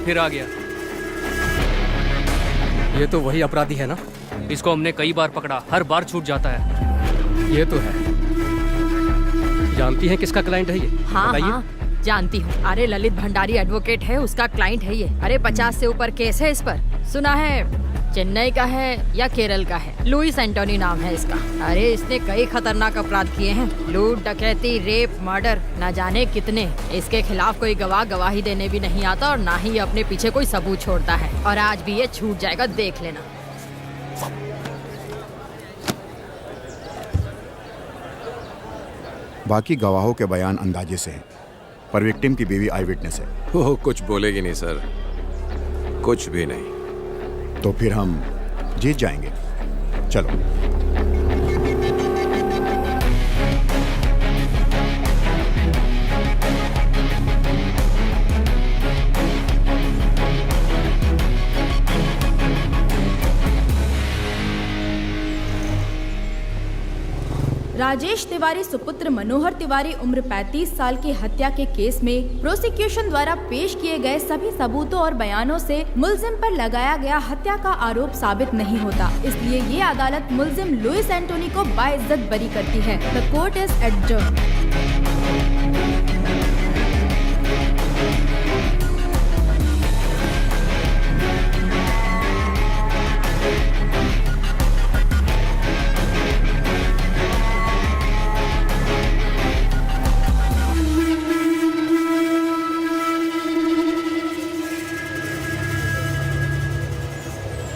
फिर आ गया। ये तो वही अपराधी है ना? इसको हमने कई बार पकड़ा, हर बार छूट जाता है। ये तो है। जानती हैं किसका क्लाइंट है ये? हाँ बताइए। हाँ जानती हूँ। अरे ललित भंडारी एडवोकेट है, उसका क्लाइंट है ये। अरे 50 से ऊपर केस है इस पर। सुना है चेन्नई का है या केरल का है। लुइस एंटोनी नाम है इसका। अरे इसने कई खतरनाक अपराध किए हैं, लूट, डकैती, रेप, मर्डर, न जाने कितने। इसके खिलाफ कोई गवाह गवाही देने भी नहीं आता और ना ही ये अपने पीछे कोई सबूत छोड़ता है। और आज भी ये छूट जाएगा, देख लेना। बाकी गवाहों के बयान अंदाजे से हैं, पर विक्टिम की बीवी आई विटनेस है। वो कुछ बोलेगी नहीं सर, कुछ भी नहीं। तो फिर हम जीत जाएंगे। चलो। राजेश तिवारी सुपुत्र मनोहर तिवारी उम्र 35 साल की हत्या के केस में प्रोसिक्यूशन द्वारा पेश किए गए सभी सबूतों और बयानों से मुलजिम पर लगाया गया हत्या का आरोप साबित नहीं होता। इसलिए ये अदालत मुलजिम लुइस एंटोनी को बाइज्जत बरी करती है। The court is adjourned.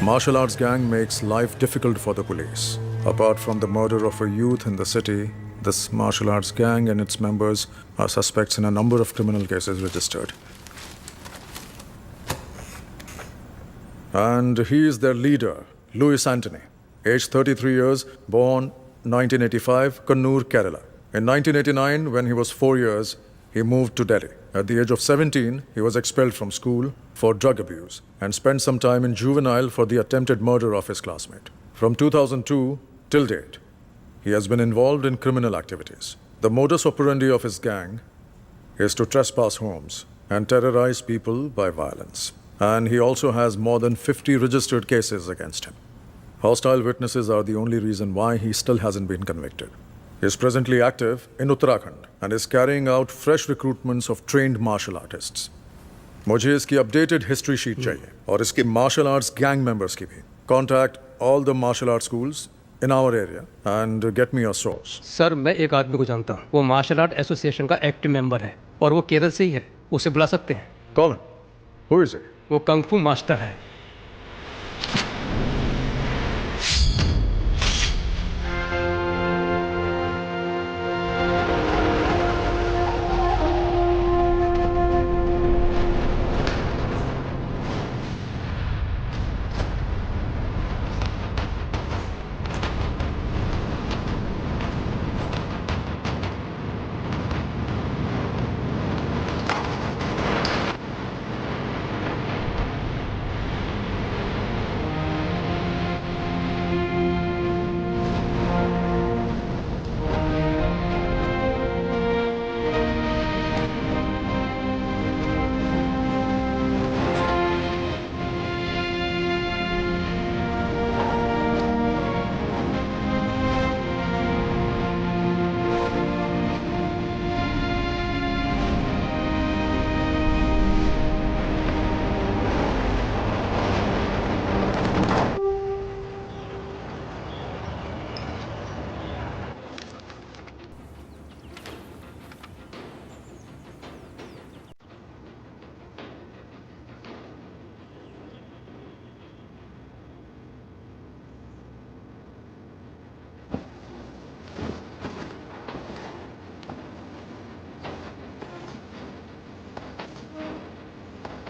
Martial arts gang makes life difficult for the police. Apart from the murder of a youth in the city, this martial arts gang and its members are suspects in a number of criminal cases registered. And he is their leader, Louis Antony, aged 33 years, born 1985, Kannur, Kerala. In 1989, when he was 4 years, he moved to Delhi. At the age of 17, he was expelled from school for drug abuse and spent some time in juvenile for the attempted murder of his classmate. From 2002 till date, he has been involved in criminal activities. The modus operandi of his gang is to trespass homes and terrorize people by violence. And he also has more than 50 registered cases against him. Hostile witnesses are the only reason why he still hasn't been convicted. He is presently active in Uttarakhand and is carrying out fresh recruitments of trained martial artists. मुझे इसकी updated history sheet चाहिए और इसकी martial arts gang members की भी. Contact all the martial arts schools in our area and get me a source. Sir मैं एक आदमी को जानता हूँ, वो मार्शल आर्ट एसोसिएशन का एक्टिव मेंबर है और वो केरल से ही है। उसे बुला सकते हैं। कौन? Who is it? वो कंग फू मास्टर है।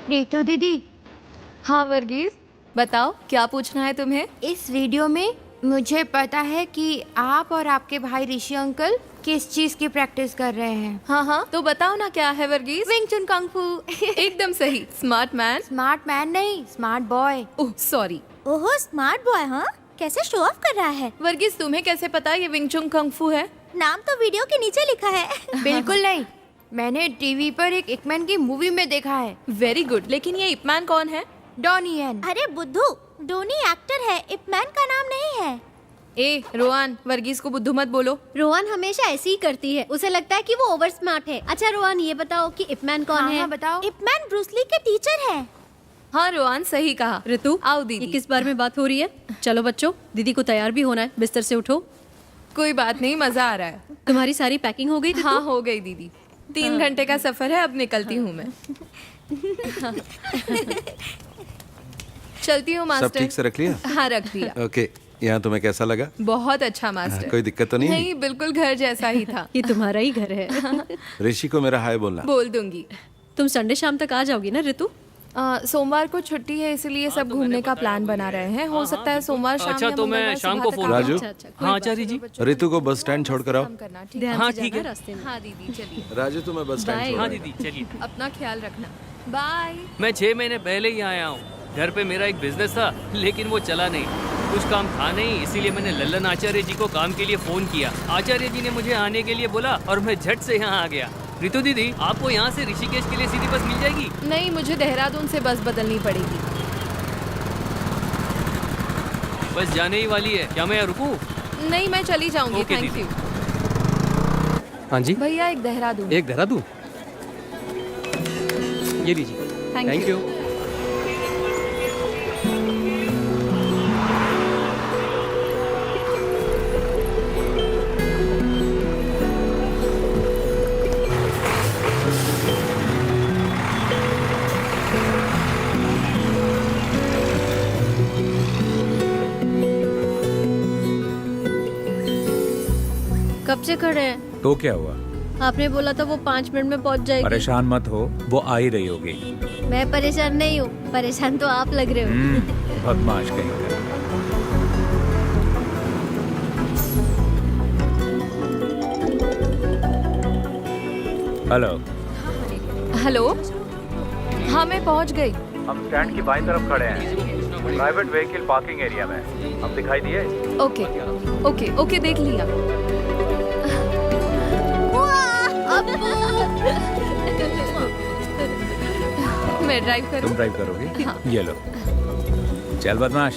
रीतू दीदी। हाँ वर्गीस, बताओ क्या पूछना है तुम्हें। इस वीडियो में मुझे पता है कि आप और आपके भाई ऋषि अंकल किस चीज की प्रैक्टिस कर रहे हैं। हाँ हाँ तो बताओ ना क्या है वर्गीस। विंग चुन कंग फू। एकदम सही। Smart man. स्मार्ट मैन नहीं, स्मार्ट बॉय। Oh sorry. ओहो स्मार्ट बॉय। हाँ कैसे शो ऑफ कर रहा है। वर्गीस तुम्हें कैसे पता ये विंग चुन कंग फू है। नाम तो वीडियो के नीचे लिखा है। बिल्कुल नहीं, मैंने टीवी पर एक इकमैन की मूवी में देखा है। वेरी गुड, लेकिन ये इपमैन कौन है? Donnie Yen. अरे बुद्धू, डोनी एक्टर है, इपमैन का नाम नहीं है। ए रोहन, वर्गीस को बुद्धू मत बोलो। रोहन हमेशा ऐसी ही करती है, उसे लगता है कि वो ओवर स्मार्ट है। अच्छा रोहन, ये बताओ कि इपमैन कौन है? हाँ, बताओ। इपमैन ब्रूसली के टीचर है। हाँ रोहन, सही कहा। ऋतु, आओ दीदी। ये किस बारे में बात हो रही है? चलो बच्चों, दीदी को तैयार भी होना है, बिस्तर से उठो। कोई बात नहीं, मजा आ रहा है। तुम्हारी सारी पैकिंग हो गई? ऋतु? हाँ हो गई दीदी। 3 घंटे का सफर है, अब निकलती हूँ मैं। चलती हूँ मास्टर। सब ठीक से रख लिया? हाँ रख दिया। ओके, यहाँ तुम्हें कैसा लगा? बहुत अच्छा मास्टर। कोई दिक्कत तो नहीं? नहीं, बिल्कुल घर जैसा ही था। ये तुम्हारा ही घर है। ऋषि को मेरा हाय बोलना। बोल दूंगी। तुम संडे शाम तक आ जाओगी ना ऋतु? सोमवार को छुट्टी है, इसलिए सब घूमने का प्लान बना रहे हैं। हो सकता है सोमवार शाम अच्छा, या तो मैं मंगलवार शाम सुबह को तक फोन आ राजू? जाऊं। हाँ आचार्य जी। ऋतु को बस स्टैंड छोड़ कर आओ। काम करना, ठीक है? ध्यान हाँ, से ठीक जाना है। रास्ते में। हाँ दीदी चलिए। राजू तुम्हें बस स्टैंड बाय। छोड़ हाँ आओ। दीदी चलिए। अपना ख्याल रखना। बाय। मैं 6 महीने पहले ही आया हूँ। घर पे मेरा एक बिजनेस था, लेकिन वो चला नहीं। कुछ काम था नहीं, इसीलिए मैंने लल्लन आचार्य जी को काम के लिए फोन किया। आचार्य जी ने मुझे आने के लिए बोला और मैं झट से यहाँ आ गया। ऋतु दीदी, आपको यहाँ से ऋषिकेश के लिए सीधी बस मिल जाएगी? नहीं, मुझे देहरादून से बस बदलनी पड़ेगी। बस जाने ही वाली है, क्या मैं यहाँ रुकूं? नहीं, मैं चली जाऊंगी। ओके, थैंक दीदी। यू हाँ जी, भैया। एक देहरादून। एक देहरादून, ये लीजिए। Thank you. कब से खड़े हैं? तो क्या हुआ? आपने बोला था वो 5 मिनट में पहुंच जाएगी। परेशान मत हो, वो आ ही रही होगी। मैं परेशान नहीं हूँ, परेशान तो आप लग रहे हो। बदमाश कहीं का। हेलो। हेलो। हाँ मैं पहुंच गई। हम स्टैंड की बाईं तरफ खड़े हैं, प्राइवेट व्हीकल पार्किंग एरिया में। हम दिखाई दिए? ओके ओके ओके, देख लिया। मैं ड्राइव करूं? तुम ड्राइव करोगी? हाँ। ये लो। चल बदमाश।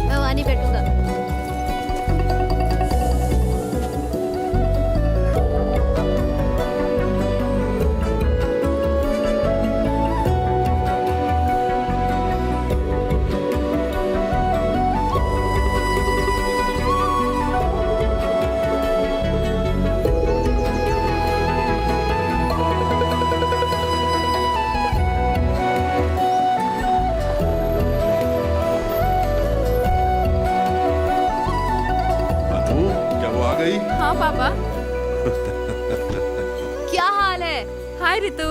मैं वहाँ नहीं बैठूंगा। हाँ पापा। क्या हाल है? हाय रितु।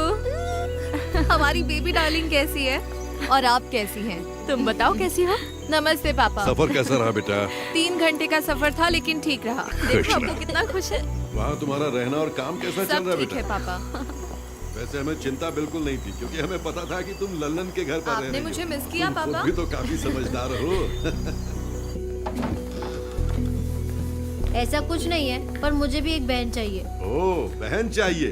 हमारी बेबी डार्लिंग कैसी है? और आप कैसी हैं? तुम बताओ कैसी हो? नमस्ते पापा। सफर कैसा रहा बेटा? 3 घंटे का सफर था, लेकिन ठीक रहा। देखो आपको कितना खुश है। वहाँ तुम्हारा रहना और काम कैसा चल रहा है सब ठीक बेटा? है पापा। वैसे हमें चिंता बिल्कुल नहीं थी, क्योंकि हमें पता था कि तुम लल्लन के घर पर रह आपने रही हो। मुझे मिस किया तुम खुद पापा? भी तो काफी समझदार हो। ऐसा कुछ नहीं है, पर मुझे भी एक बहन चाहिए। ओ, बहन चाहिए?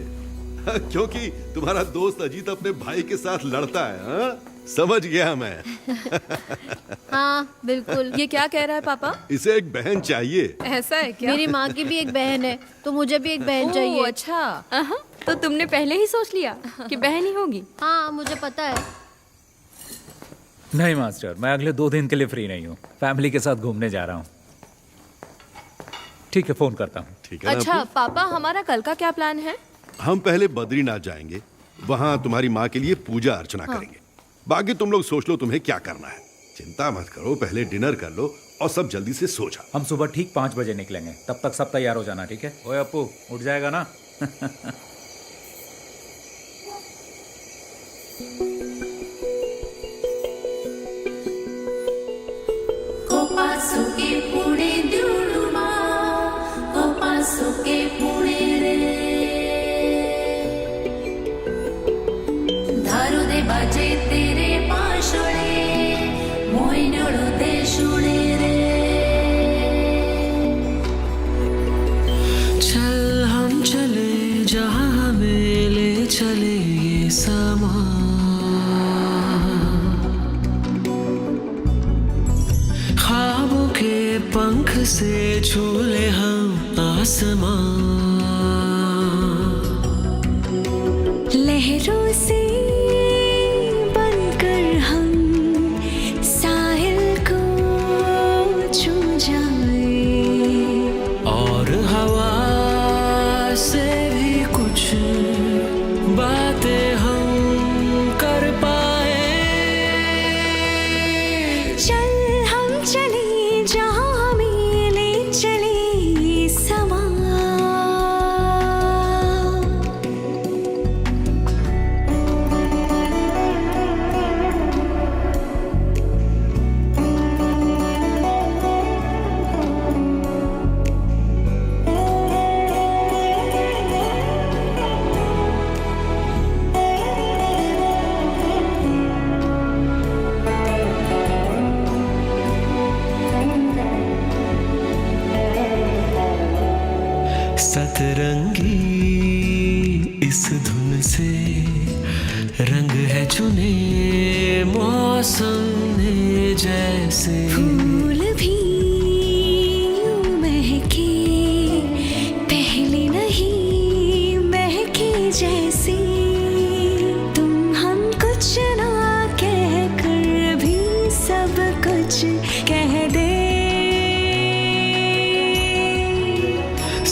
क्योंकि तुम्हारा दोस्त अजीत अपने भाई के साथ लड़ता है। हाँ? समझ गया मैं। हाँ बिल्कुल। ये क्या कह रहा है पापा? इसे एक बहन चाहिए। ऐसा है क्या? मेरी माँ की भी एक बहन है, तो मुझे भी एक बहन ओह, चाहिए। अच्छा। तो तुमने पहले ही सोच लिया कि बहन ही होगी? हाँ मुझे पता है। नहीं मास्टर, मैं अगले 2 दिन के लिए फ्री नहीं हूँ। फैमिली के साथ घूमने जा रहा हूँ। ठीक है, फोन करता हूँ। ठीक है ना अच्छा अप्पू? पापा, हमारा कल का क्या प्लान है? हम पहले बद्रीनाथ जाएंगे, वहाँ तुम्हारी माँ के लिए पूजा अर्चना करेंगे। बाकी तुम लोग सोच लो तुम्हें क्या करना है। चिंता मत करो, पहले डिनर कर लो और सब जल्दी से सो जाओ। हम सुबह ठीक 5 बजे निकलेंगे, तब तक सब तैयार हो जाना, ठीक है? ओए अप्पू, उठ जाएगा ना? बाजे तेरे पाशोळे मोइनळो दे शुणे रे चल हम समा ख्वाबों के पंख से झूले हम आसमां लहरों से बनकर हम साहिल को छू जाए और हवा से भी कुछ बातें हम कर पाए चल हम चले जहाँ हमें ले चले समा सतरंगी इस धुन से रंग है चुने मौसम ने जैसे फूल भी यूं महके पहले नहीं महके जैसे तुम हम कुछ ना कह कर भी सब कुछ कह दे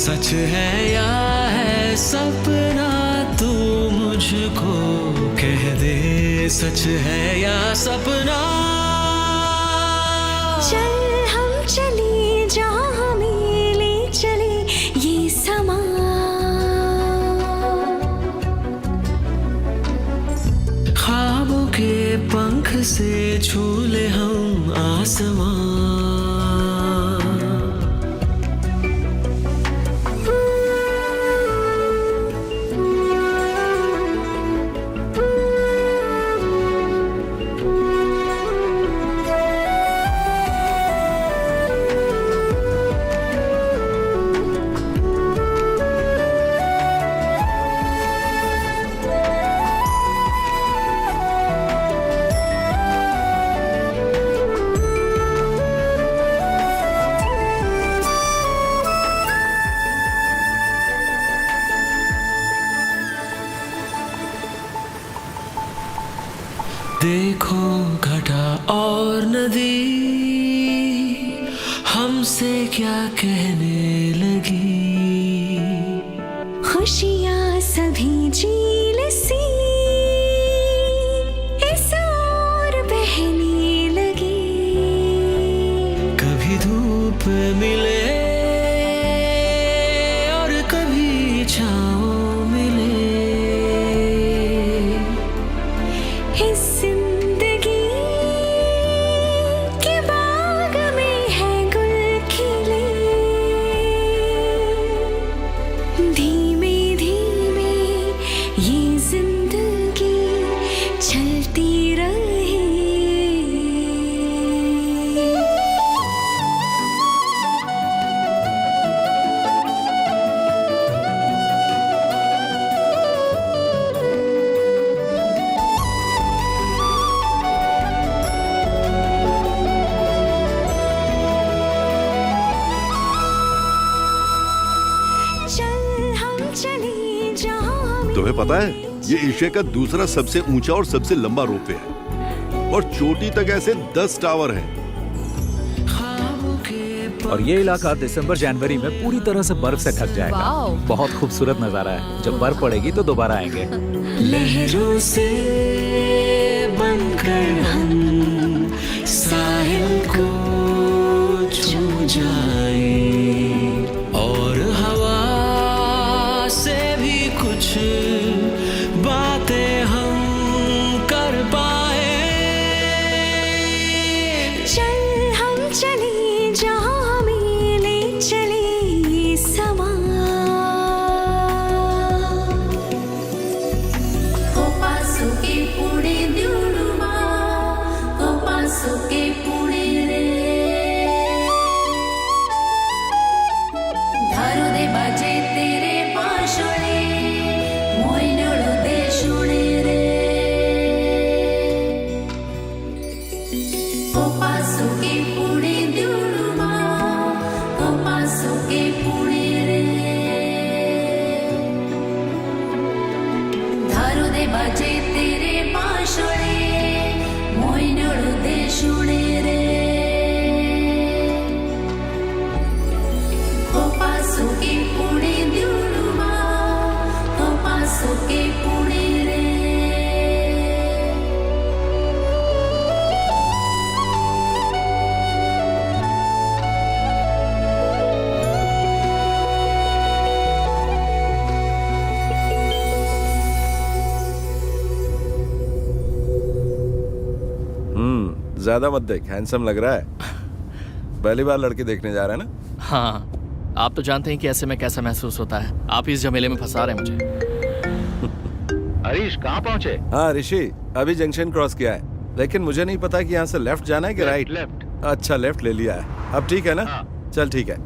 सच है या है सपना तू मुझको कह दे सच है या सपना चल हम चले जहाँ हमें ले चले ये समा ख्वाबों के पंख से झूले हम आसमां देखो घटा और नदी हमसे क्या कहने लगी खुशियाँ सभी झील सी इस ओर बहने लगी कभी धूप मिले और कभी छाँव मिले इस जिंदगी के बाग में है गुल खिले धीमे धीमे ये जिंदगी चलती रहे तुम्हें पता है ये एशिया का दूसरा सबसे ऊंचा और सबसे लंबा रोपवे है और चोटी तक ऐसे 10 टावर हैं। और ये इलाका दिसंबर जनवरी में पूरी तरह से बर्फ से ढक जाएगा। वाओ। बहुत खूबसूरत नजारा है। जब बर्फ पड़ेगी तो दोबारा आएंगे। लहरों से बनकर हम साहिल को छू जाए और हवा से भी कुछ बातें हम कर पाए चल हम चले जहाँ हमें ले चले समा कोपासुके पुढे दिवडुमा कोपासुके पुढे रे धारू दे बाजे तेरे पाशोळे मोय नळू दे शुणे रे ज्यादा मत देख, हैंडसम लग रहा है। पहली बार लड़की देखने जा रहा है ना? हाँ, आप तो जानते हैं कि ऐसे में कैसा महसूस होता है। आप इस झमेले में फंसा रहे हैं मुझे। हरीश कहाँ पहुँचे? हाँ ऋषि, अभी जंक्शन क्रॉस किया है, लेकिन मुझे नहीं पता कि यहाँ से लेफ्ट जाना है कि राइट। लेफ्ट। अच्छा, लेफ्ट ले लिया है। अब ठीक है ना? हाँ। चल ठीक है।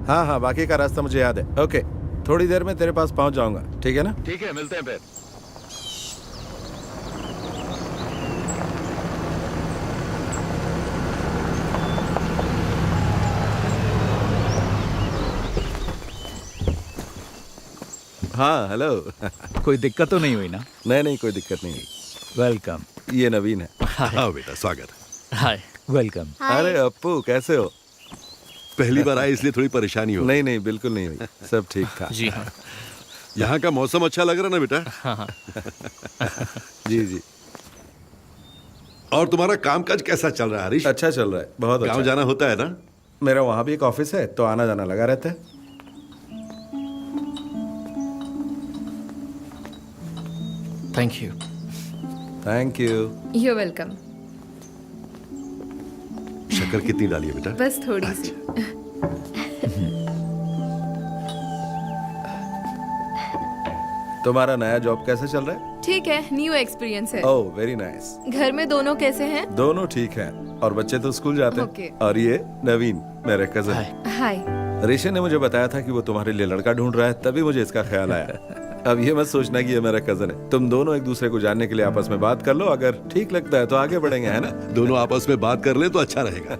हाँ हाँ, बाकी का रास्ता मुझे याद है। ओके, थोड़ी देर में तेरे पास पहुँच जाऊंगा, ठीक है ना? ठीक है, मिलते हैं फिर। हाँ हेलो। कोई दिक्कत तो नहीं हुई ना? नहीं नहीं, कोई दिक्कत नहीं हुई। वेलकम। ये नवीन है। हाँ बेटा, स्वागत है। हाय। वेलकम। अरे अप्पू, कैसे हो? पहली बार आए इसलिए थोड़ी परेशानी हो। नहीं नहीं, बिल्कुल नहीं हुई, सब ठीक था। जी हाँ। यहाँ का मौसम अच्छा लग रहा ना बेटा? हाँ। जी जी। और तुम्हारा कामकाज कैसा चल रहा है हरीश? अच्छा चल रहा है, बहुत अच्छा। गाँव जाना होता है ना? मेरा वहाँ भी एक ऑफिस है, तो आना जाना लगा रहता है। Thank you. Thank you. You welcome. शक्कर कितनी डाली है बेटा? बस थोड़ी सी। तुम्हारा नया जॉब कैसा चल रहा है? ठीक है, न्यू एक्सपीरियंस है। Oh very nice. घर में दोनों कैसे हैं? दोनों ठीक हैं, और बच्चे तो स्कूल जाते हैं। Okay. और ये नवीन, मेरे कजन। हाय। ऋषि ने मुझे बताया था कि वो तुम्हारे लिए लड़का ढूंढ रहा है, तभी मुझे इसका ख्याल आया। अब ये मत सोचना कि ये मेरा कजन है। तुम दोनों एक दूसरे को जानने के लिए आपस में बात कर लो, अगर ठीक लगता है तो आगे बढ़ेंगे, है ना? दोनों आपस में बात कर ले तो अच्छा रहेगा।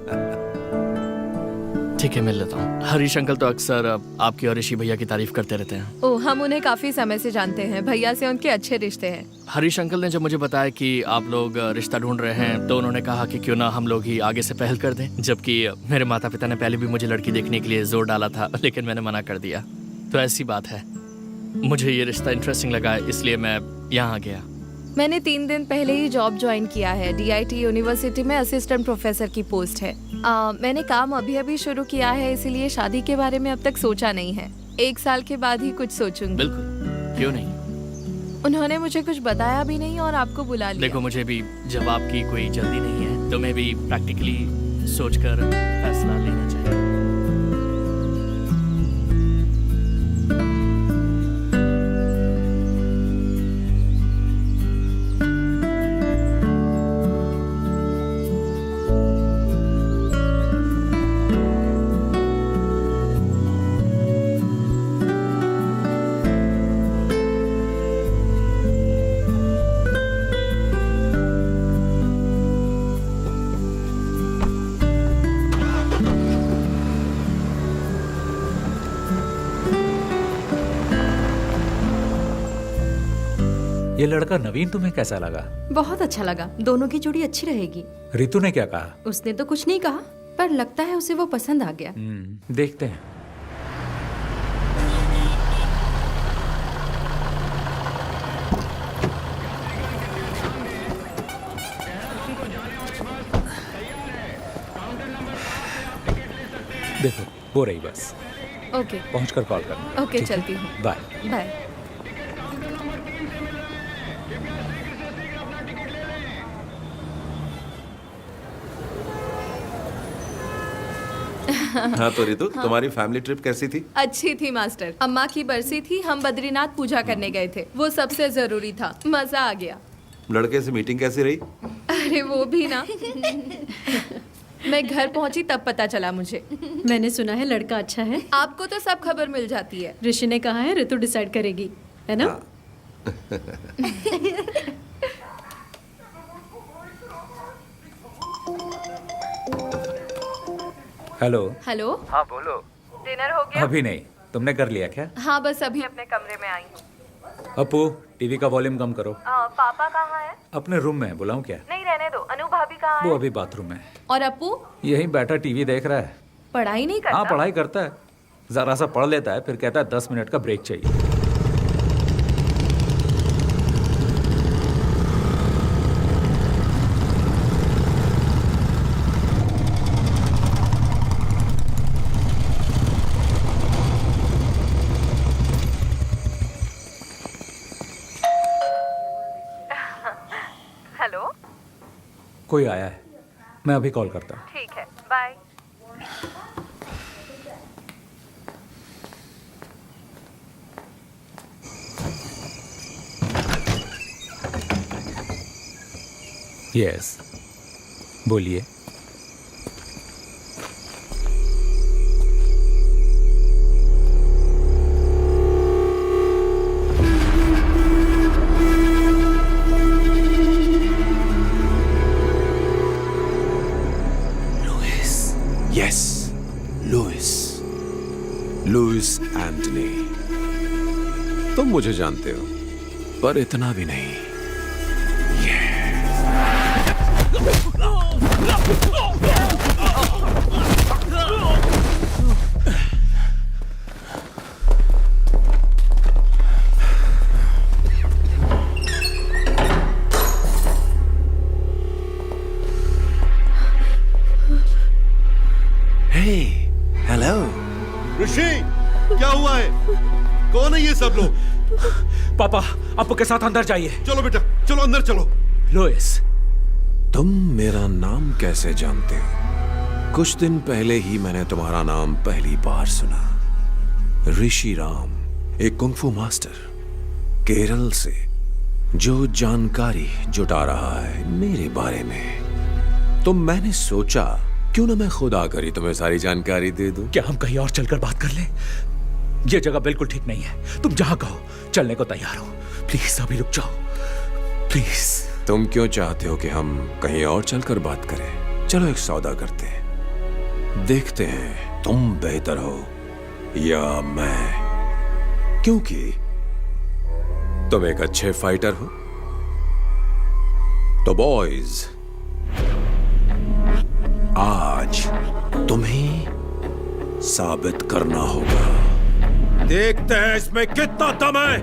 ठीक है, मिल लेता हूँ। हरीश अंकल तो अक्सर आपकी और ऋषि भैया की तारीफ करते रहते हैं। ओह, हम उन्हें काफी समय से जानते हैं। भैया से उनके अच्छे रिश्ते हैं। हरीश अंकल ने जब मुझे बताया कि आप लोग रिश्ता ढूंढ रहे हैं, तो उन्होंने कहा कि क्यों ना हम लोग ही आगे से पहल कर दें। जबकि मेरे माता पिता ने पहले भी मुझे लड़की देखने के लिए जोर डाला था, लेकिन मैंने मना कर दिया। तो ऐसी बात है, मुझे ये रिश्ता इंटरेस्टिंग लगा, इसलिए मैं यहाँ आ गया। मैंने 3 दिन पहले ही जॉब ज्वाइन किया है। DIT यूनिवर्सिटी में असिस्टेंट प्रोफेसर की पोस्ट है। मैंने काम अभी शुरू किया है, इसीलिए शादी के बारे में अब तक सोचा नहीं है। 1 साल के बाद ही कुछ सोचूंगी। बिल्कुल, क्यों नहीं। उन्होंने मुझे कुछ बताया भी नहीं और आपको बुला लिया। देखो, मुझे भी जवाब की कोई जल्दी नहीं है, तो मैं भी प्रैक्टिकली सोचकर फैसला लेना चाहिए। ये लड़का नवीन तुम्हें कैसा लगा? बहुत अच्छा लगा। दोनों की जोड़ी अच्छी रहेगी। रितु ने क्या कहा? उसने तो कुछ नहीं कहा, पर लगता है उसे वो पसंद आ गया। देखते हैं। देखो, हो रही बस। ओके। पहुंचकर कॉल करना। ओके, चलती हूँ। बाय। बाय। हाँ तो रितु, तुम्हारी फैमिली ट्रिप कैसी थी? अच्छी थी मास्टर। अम्मा की बरसी थी, हम बद्रीनाथ पूजा करने गए थे। वो सबसे जरूरी था। मजा आ गया। लड़के से मीटिंग कैसी रही? अरे वो भी ना। मैं घर पहुंची तब पता चला मुझे। मैंने सुना है लड़का अच्छा है। आपको तो सब खबर मिल जाती है। ऋषि ने कहा है ऋतु डिसाइड करेगी, है ना? हेलो। हेलो। हाँ बोलो। डिनर हो गया? अभी नहीं, तुमने कर लिया क्या? हाँ, बस अभी अपने कमरे में आई हूँ। अपू, टीवी का वॉल्यूम कम करो। पापा कहाँ है? अपने रूम में, बुलाऊं क्या? नहीं, रहने दो। अनु भाभी कहाँ है? वो अभी बाथरूम में। और अपू? यही बैठा टीवी देख रहा है। पढ़ाई नहीं करता? हाँ, पढ़ाई करता है। जरा सा पढ़ लेता है, फिर कहता है 10 मिनट का ब्रेक चाहिए। हेलो। कोई आया है। मैं अभी कॉल करता हूँ। ठीक है, बाय। यस, बोलिए। Yes, Louis Antony. तुम मुझे जानते हो, पर इतना भी नहीं। हेलो ऋषि, क्या हुआ है? कौन है ये सब लोग? पापा, अप्पू के साथ अंदर जाइए। चलो बेटा, चलो अंदर चलो। लुइस, तुम मेरा नाम कैसे जानते हो? कुछ दिन पहले ही मैंने तुम्हारा नाम पहली बार सुना। ऋषि राम, एक कुंग-फू मास्टर केरल से, जो जानकारी जुटा रहा है मेरे बारे में। तो मैंने सोचा क्यों ना मैं खुद आकर ही तुम्हें सारी जानकारी दे दूं। क्या हम कहीं और चलकर बात कर लें? ये जगह बिल्कुल ठीक नहीं है। तुम जहां कहो चलने को तैयार हो। प्लीज अभी रुक जाओ, प्लीज। तुम क्यों चाहते हो कि हम कहीं और चलकर बात करें? चलो एक सौदा करते हैं, देखते हैं तुम बेहतर हो या मैं, क्योंकि तुम एक अच्छे फाइटर हो। तो बॉयज, आज तुम्हें साबित करना होगा। देखते हैं इसमें कितना दम है।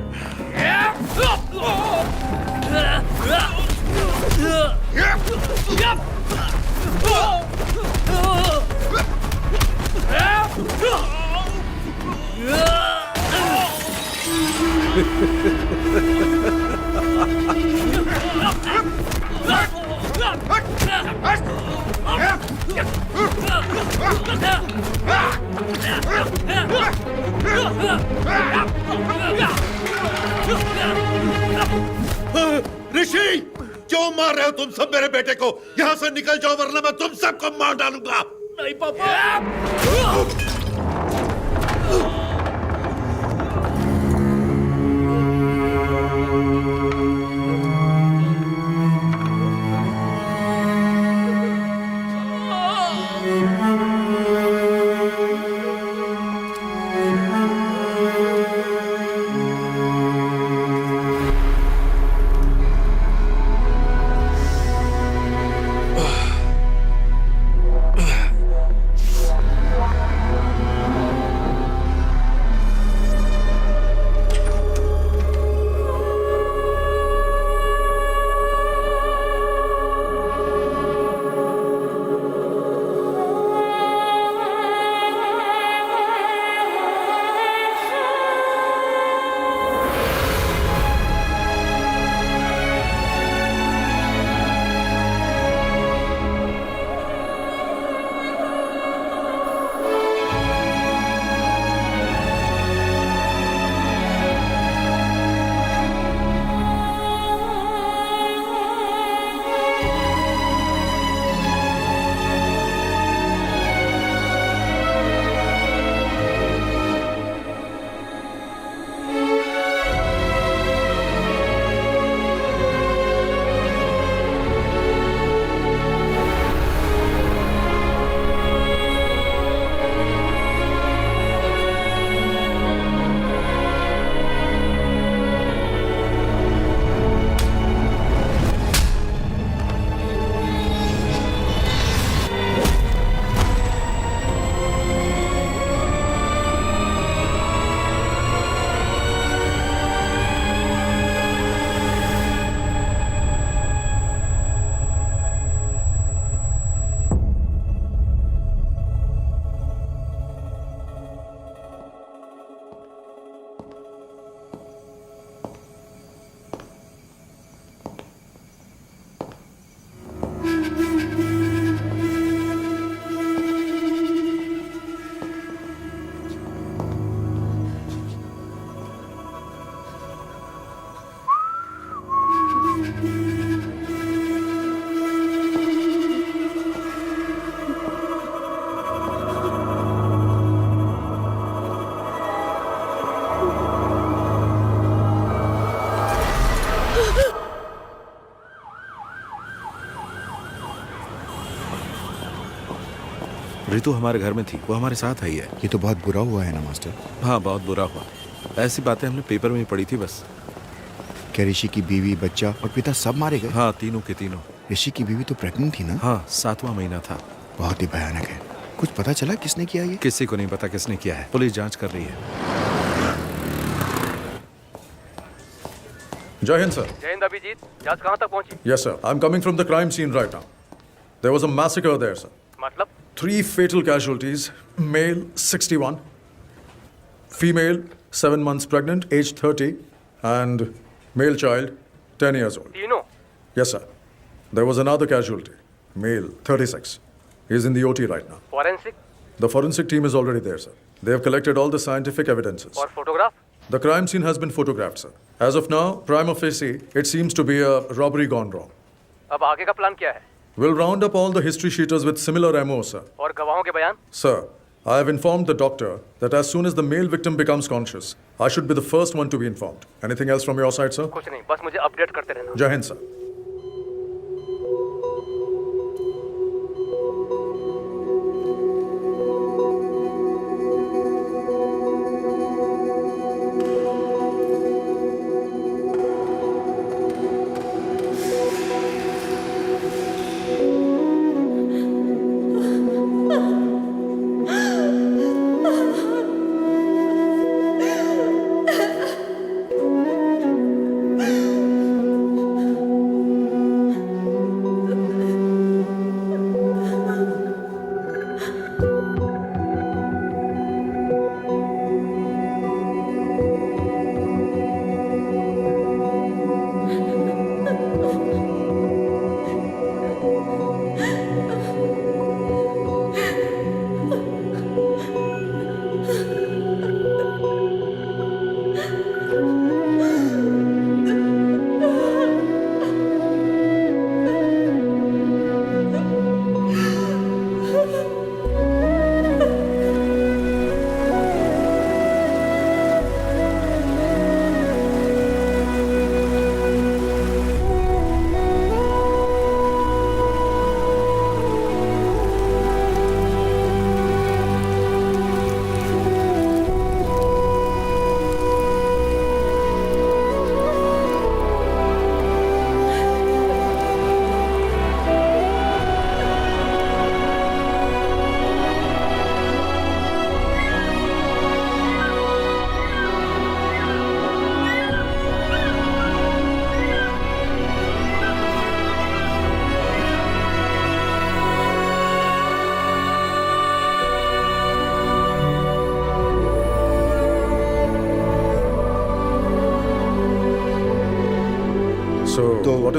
ऋषि, क्यों मार रहे हो तुम सब मेरे बेटे को? यहाँ से निकल जाओ वरना मैं तुम सबको मार डालूंगा। नहीं पापा। रितु हमारे घर में थी, वो हमारे साथ आई है। ये तो बहुत बुरा हुआ है ना मास्टर। हाँ, बहुत बुरा हुआ। ऐसी बातें हमने पेपर में ही पढ़ी थी बस। क्या ऋषि की बीवी, बच्चा और पिता सब मारे गए? हाँ, तीनों के तीनों। ऋषि की बीवी तो प्रेग्नेंट थी ना? हाँ, 7वां महीना था। बहुत ही भयानक है। कुछ पता चला किसने किया ये? किसी को नहीं पता किसने किया है, पुलिस जांच कर रही है। जय हिंद सर। जय हिंद अभिजीत, जांच कहाँ तक पहुंची? Yes sir, I'm coming from the crime scene right now. There was a massacre there sir. मतलब? 3 fatal casualties, male 61, female 7 months pregnant, age 30, and male child 10 years old. तीनों? Yes sir. There was another casualty, male 36. He's in the OT right now. Forensic? The forensic team is already there sir. They have collected all the scientific evidences. और photograph? The crime scene has been photographed sir. As of now, prima facie, it seems to be a robbery gone wrong. अब आगे का plan क्या है? We'll round up all the history sheeters with similar MO, sir. और गवाहों के बयान? Sir, I have informed the doctor that as soon as the male victim becomes conscious, I should be the first one to be informed. Anything else from your side, sir? कुछ नहीं, बस मुझे update करते रहना। Jai Hind, sir.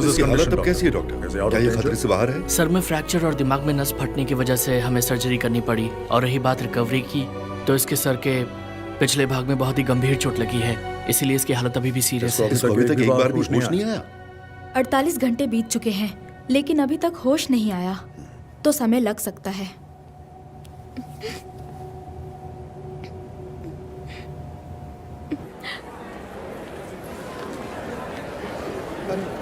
इसकी हालत अब कैसी है डॉक्टर? क्या ये खतरे से बाहर है? सर में फ्रैक्चर और दिमाग में नस फटने की वजह से हमें सर्जरी करनी पड़ी। और रही बात रिकवरी की, तो इसके सर के पिछले भाग में बहुत ही गंभीर चोट लगी है, इसीलिए इसकी हालत अभी भी सीरियस है। इसको अभी तक एक बार भी होश नहीं आया? 48 घंटे बीत चुके हैं, लेकिन अभी तक होश नहीं आया, तो समय लग सकता है।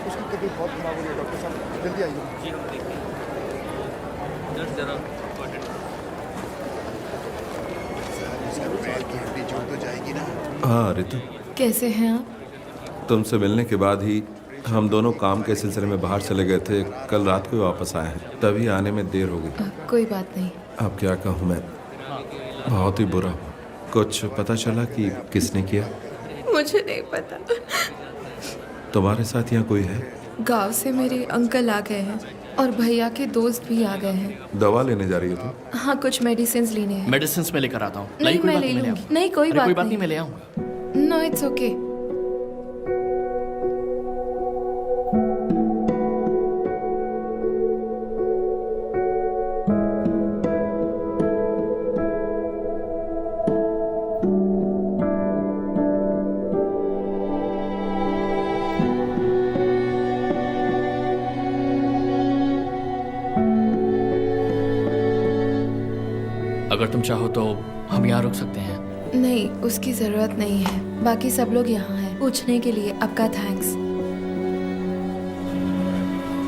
उसकी तबीयत बहुत खराब हो रही है डॉक्टर साहब, जल्दी आइए। जी हम देखेंगे। जरा तो जाएगी ना। हाँ रितु, कैसे हैं आप? तुमसे मिलने के बाद ही हम दोनों काम के सिलसिले में बाहर चले गए थे। कल रात को वापस आए हैं, तभी आने में देर हो गई। कोई बात नहीं। अब क्या कहूँ मैं, बहुत ही बुरा। कुछ पता चला कि किसने किया? मुझे नहीं पता। तुम्हारे साथ यहाँ कोई है? गांव से मेरे अंकल आ गए हैं और भैया के दोस्त भी आ गए हैं। दवा लेने जा रही हो तुम? हाँ, कुछ मेडिसिन लेने हैं। मेडिसिन में लेकर आता हूँ। नहीं, मैं ले लूंगी। नहीं, कोई बात नहीं, मैं ले आऊंगा। No, it's okay. अगर तुम चाहो तो हम यहाँ रुक सकते हैं। नहीं, उसकी जरूरत नहीं है। बाकी सब लोग यहाँ हैं। पूछने के लिए आपका थैंक्स।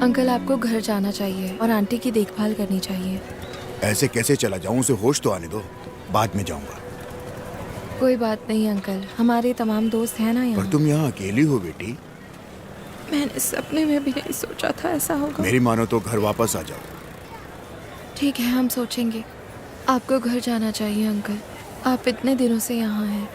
अंकल, आपको घर जाना चाहिए और आंटी की देखभाल करनी चाहिए। ऐसे कैसे चला जाऊं? उसे होश तो आने दो, बाद में जाऊंगा। कोई बात नहीं अंकल, हमारे तमाम दोस्त हैं ना पर यहाँ। तुम यहाँ अकेली हो बेटी। मैंने सपने में भी नहीं सोचा था ऐसा होगा। मेरी मानो तो घर वापस आ जाओ। ठीक है, हम सोचेंगे। आपको घर जाना चाहिए अंकल, आप इतने दिनों से यहाँ हैं।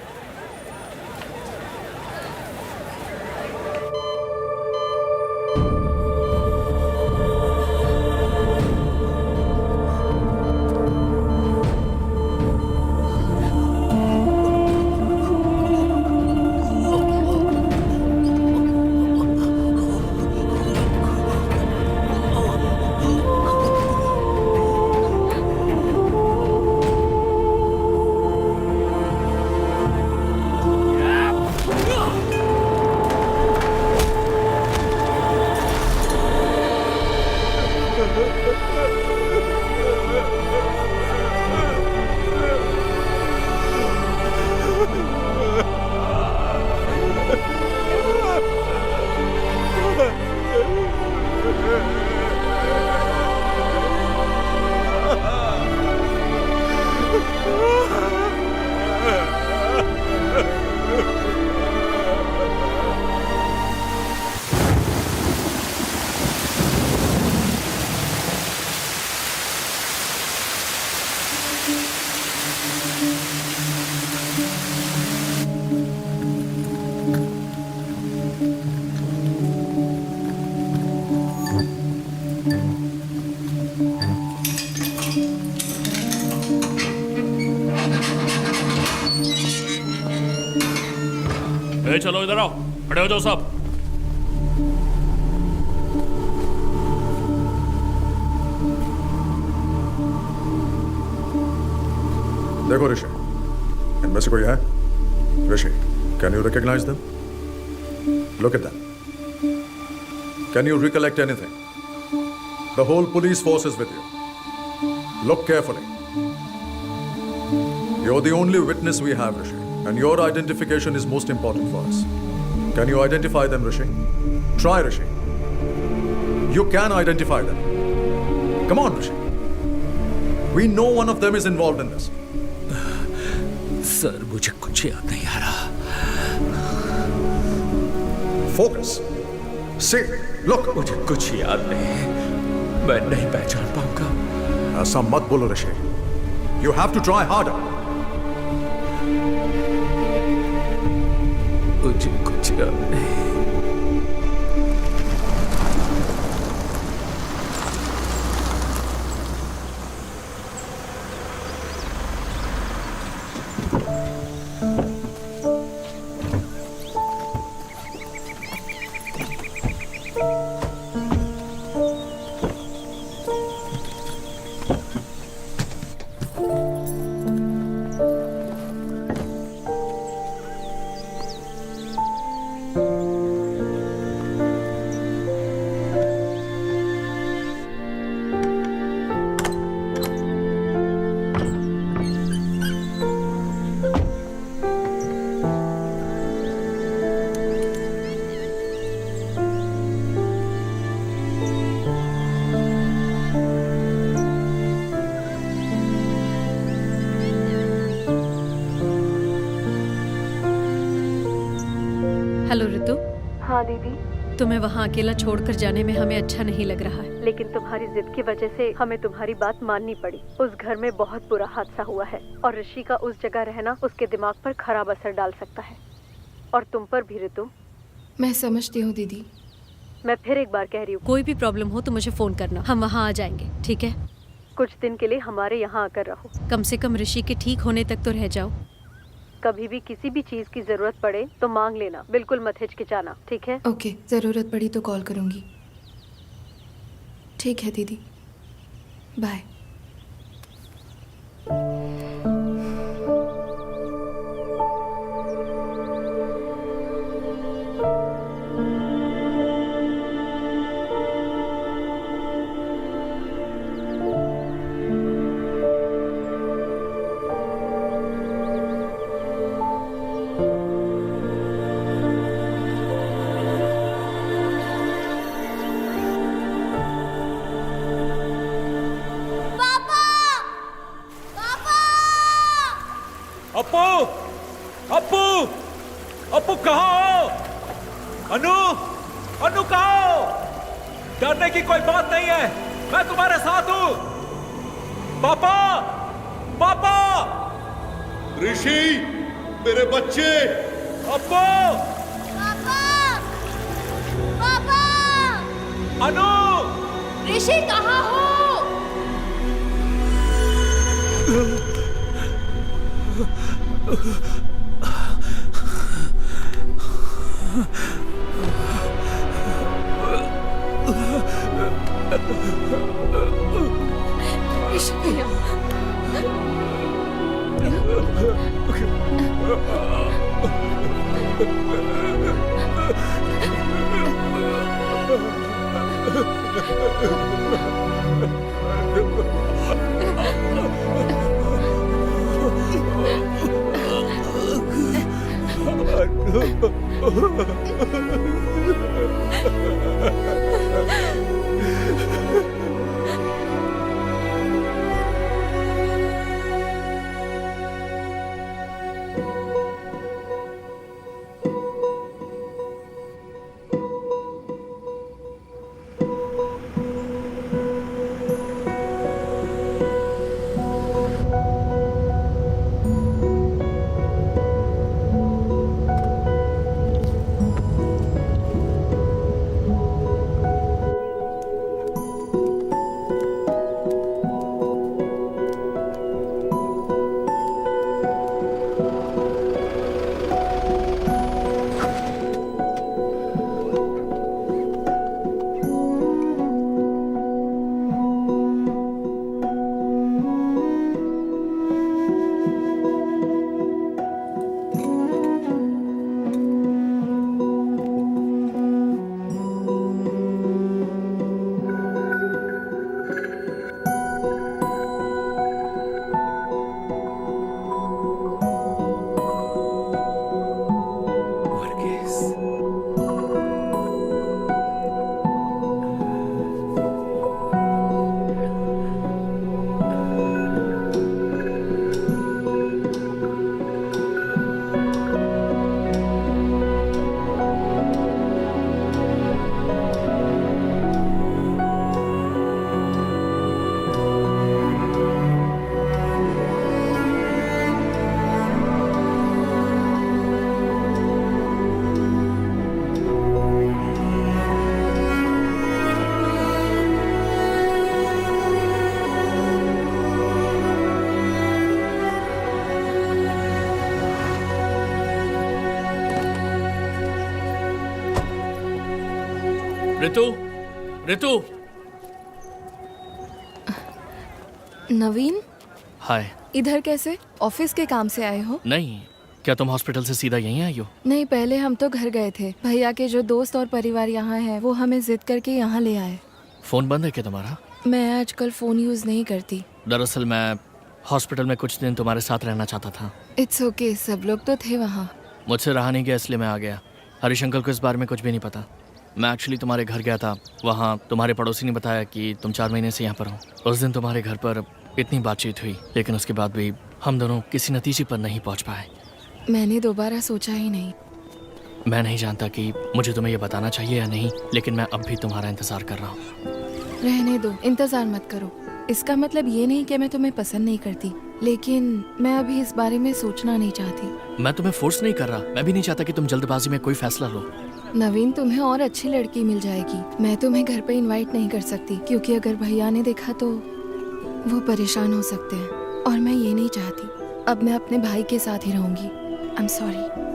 चलो इधर आओ, खड़े हो जाओ सब। देखो ऋषि, इनमें से कोई है? Rishi, can you recognise them? Look at them. Can you recollect anything? The whole police force is with you. Look carefully. You're the only witness we have, Rishi, and your identification is most important for us. Can you identify them, Rishi? Try, Rishi. You can identify them. Come on, Rishi. We know one of them is involved in this. Sir, मुझे कुछ याद नहीं आ रहा। Focus. See, look. मुझे कुछ याद नहीं, मैं नहीं पहचान पाऊंगा। ऐसा मत बोलो ऋषि। You have to try harder. मुझे कुछ याद नहीं। हेलो रितु। हाँ दीदी। तुम्हें वहाँ अकेला छोड़कर जाने में हमें अच्छा नहीं लग रहा है, लेकिन तुम्हारी जिद की वजह से हमें तुम्हारी बात माननी पड़ी। उस घर में बहुत बुरा हादसा हुआ है और ऋषि का उस जगह रहना उसके दिमाग पर खराब असर डाल सकता है, और तुम पर भी रितु। मैं समझती हूँ दीदी। मैं फिर एक बार कह रही हूँ, कोई भी प्रॉब्लम हो तो मुझे फोन करना, हम वहाँ आ जाएंगे, ठीक है? कुछ दिन के लिए हमारे यहाँ आकर रहो, कम से कम ऋषि के ठीक होने तक तो रह जाओ। कभी भी किसी भी चीज की जरूरत पड़े तो मांग लेना, बिल्कुल मत हिचकिचाना, ठीक है? ओके, जरूरत पड़ी तो कॉल करूंगी। ठीक है दीदी, बाय। डरने की कोई बात नहीं है, मैं तुम्हारे साथ हूं। पापा, पापा, ऋषि, मेरे बच्चे, अब्बू, पापा, अनु, ऋषि कहाँ हो? ऋषि भैया, ऋतु, ऋतु। नवीन, हाय। इधर कैसे? ऑफिस के काम से आए हो? नहीं, क्या तुम हॉस्पिटल से सीधा यहीं आई हो? नहीं, पहले हम तो घर गए थे। भैया के जो दोस्त और परिवार यहाँ हैं, वो हमें जिद करके यहाँ ले आए। फोन बंद है क्या तुम्हारा? मैं आजकल फोन यूज नहीं करती। दरअसल मैं हॉस्पिटल में कुछ दिन तुम्हारे साथ रहना चाहता था। इट्स ओके, सब लोग तो थे वहाँ। मुझसे रहा नहीं गया इसलिए मैं आ गया। हरीश अंकल को इस बारे में कुछ भी नहीं पता। मैं एक्चुअली तुम्हारे घर गया था, वहाँ तुम्हारे पड़ोसी ने बताया कि तुम 4 महीने से यहाँ पर हो। उस दिन तुम्हारे घर पर इतनी बातचीत हुई, लेकिन उसके बाद भी हम दोनों किसी नतीजे पर नहीं पहुँच पाए। मैंने दोबारा सोचा ही नहीं। मैं नहीं जानता कि मुझे तुम्हें ये बताना चाहिए या नहीं, लेकिन मैं अब भी तुम्हारा इंतज़ार कर रहा हूँ। रहने दो, इंतज़ार मत करो। इसका मतलब ये नहीं कि मैं तुम्हें पसंद नहीं करती, लेकिन मैं अभी इस बारे में सोचना नहीं चाहती। मैं तुम्हें फोर्स नहीं कर रहा, मैं भी नहीं चाहता कि तुम जल्दबाजी में कोई फैसला लो। नवीन, तुम्हें और अच्छी लड़की मिल जाएगी। मैं तुम्हें घर पे इनवाइट नहीं कर सकती, क्योंकि अगर भैया ने देखा तो वो परेशान हो सकते हैं, और मैं ये नहीं चाहती। अब मैं अपने भाई के साथ ही रहूंगी। I am sorry.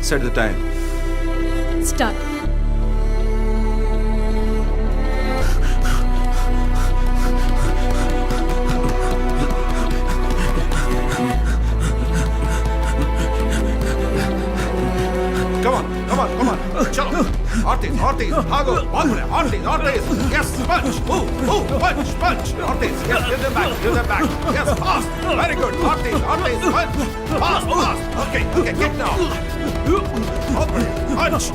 Set the time. Start. Come on, चलो, और तेज, भागो, और तेज, yes, punch, punch, और तेज, yes, give them back, yes, fast, very good, और तेज, punch, fast, okay, kick now, punch,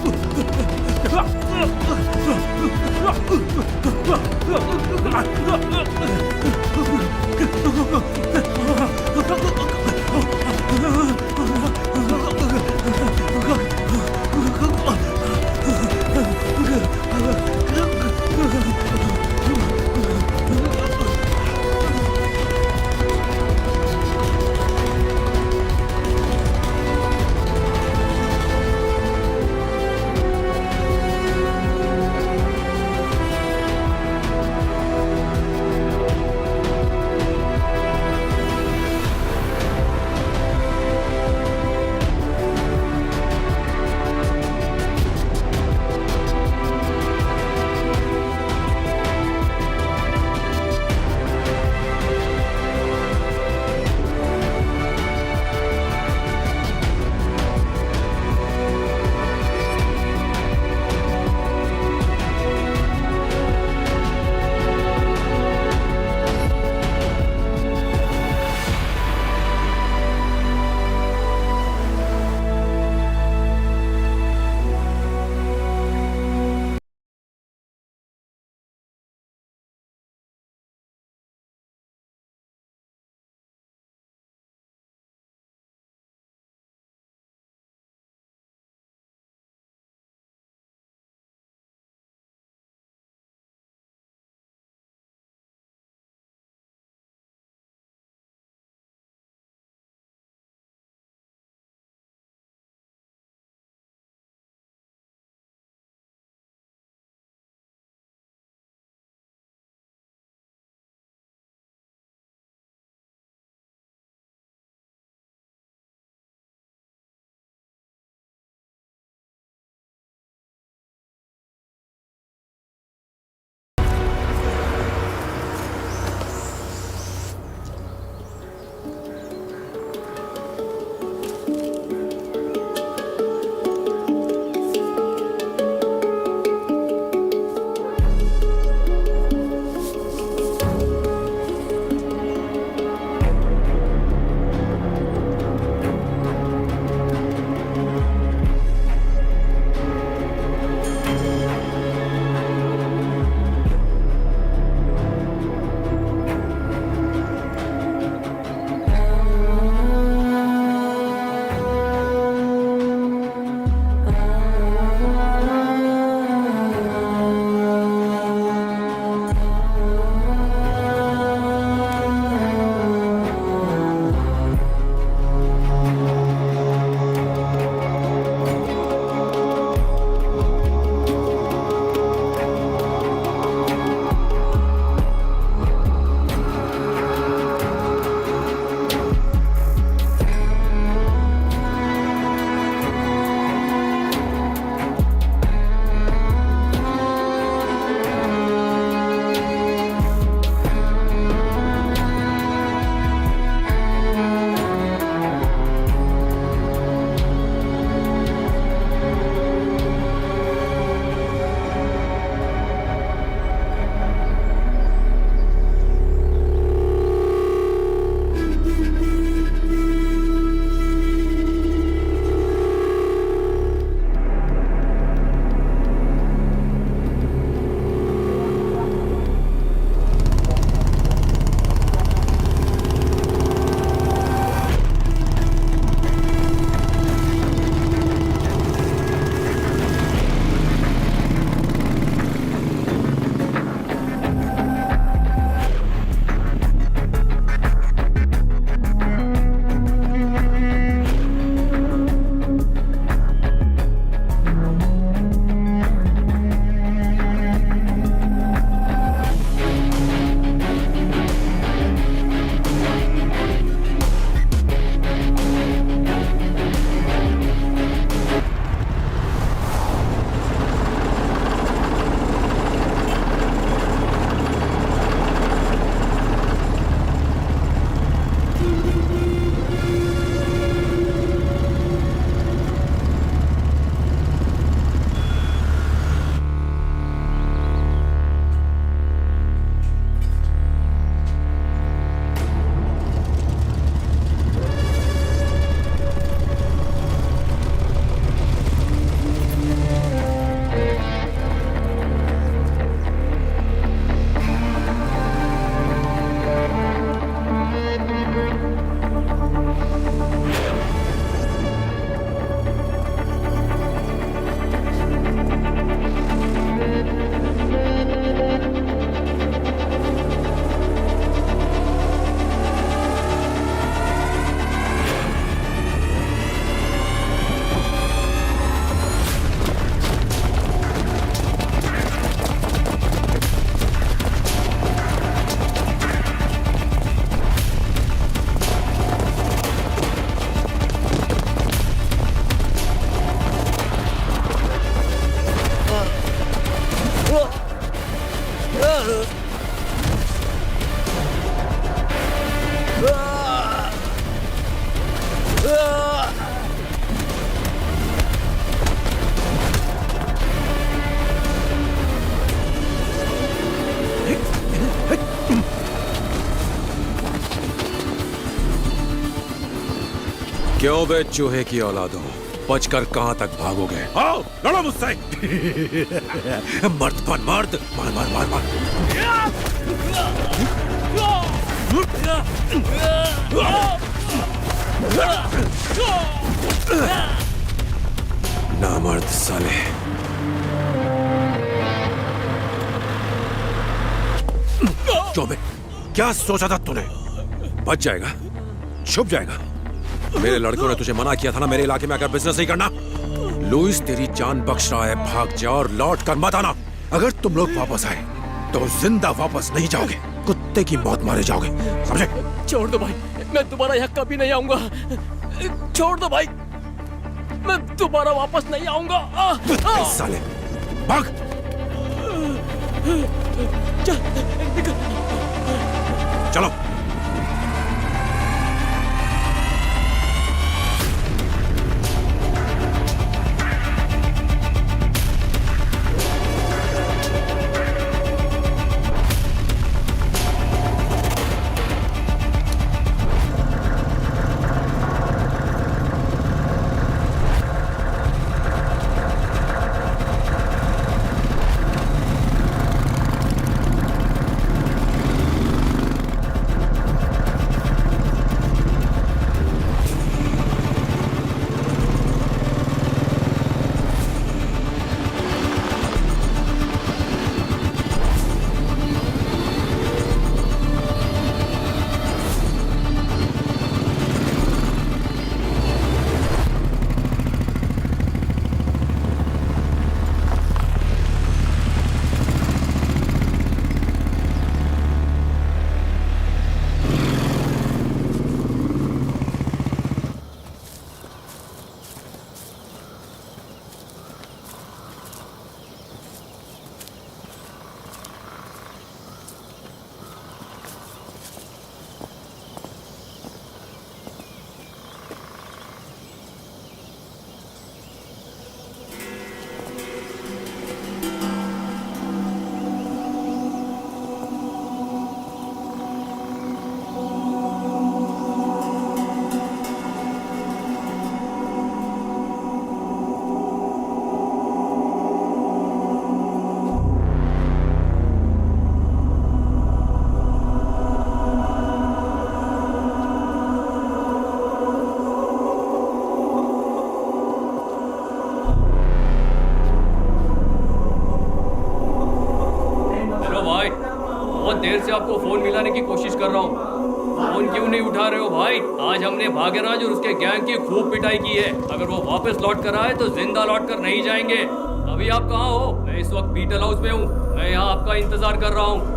क्यों बे चूहे की औलादों, बचकर कहां तक भागोगे? आओ लड़ो मुझसे। मर्द बन मर्द, मार मार मार मार। नामर्द साले। क्यों बे, क्या सोचा था तूने? बच जाएगा, छुप जाएगा। मेरे लड़कों ने तुझे मना किया था ना मेरे इलाके में अगर बिजनेस नहीं करना। लुइस तेरी जान बख्श रहा है, भाग जा और लौट कर मत आना। अगर तुम लोग वापस आए तो जिंदा वापस नहीं जाओगे, कुत्ते की मौत मारे जाओगे, समझे? छोड़ दो भाई, मैं दोबारा यहाँ कभी नहीं आऊंगा। छोड़ दो भाई, मैं दोबारा वापस नहीं आऊंगा। साले भाग। चलो। देर से आपको फोन मिलाने की कोशिश कर रहा हूँ, फोन क्यों नहीं उठा रहे हो भाई? आज हमने भाग्यराज और उसके गैंग की खूब पिटाई की है। अगर वो वापस लौट कर आए तो जिंदा लौट कर नहीं जाएंगे। अभी आप कहाँ हो? मैं इस वक्त बीटल हाउस में हूँ। मैं यहाँ आपका इंतजार कर रहा हूँ।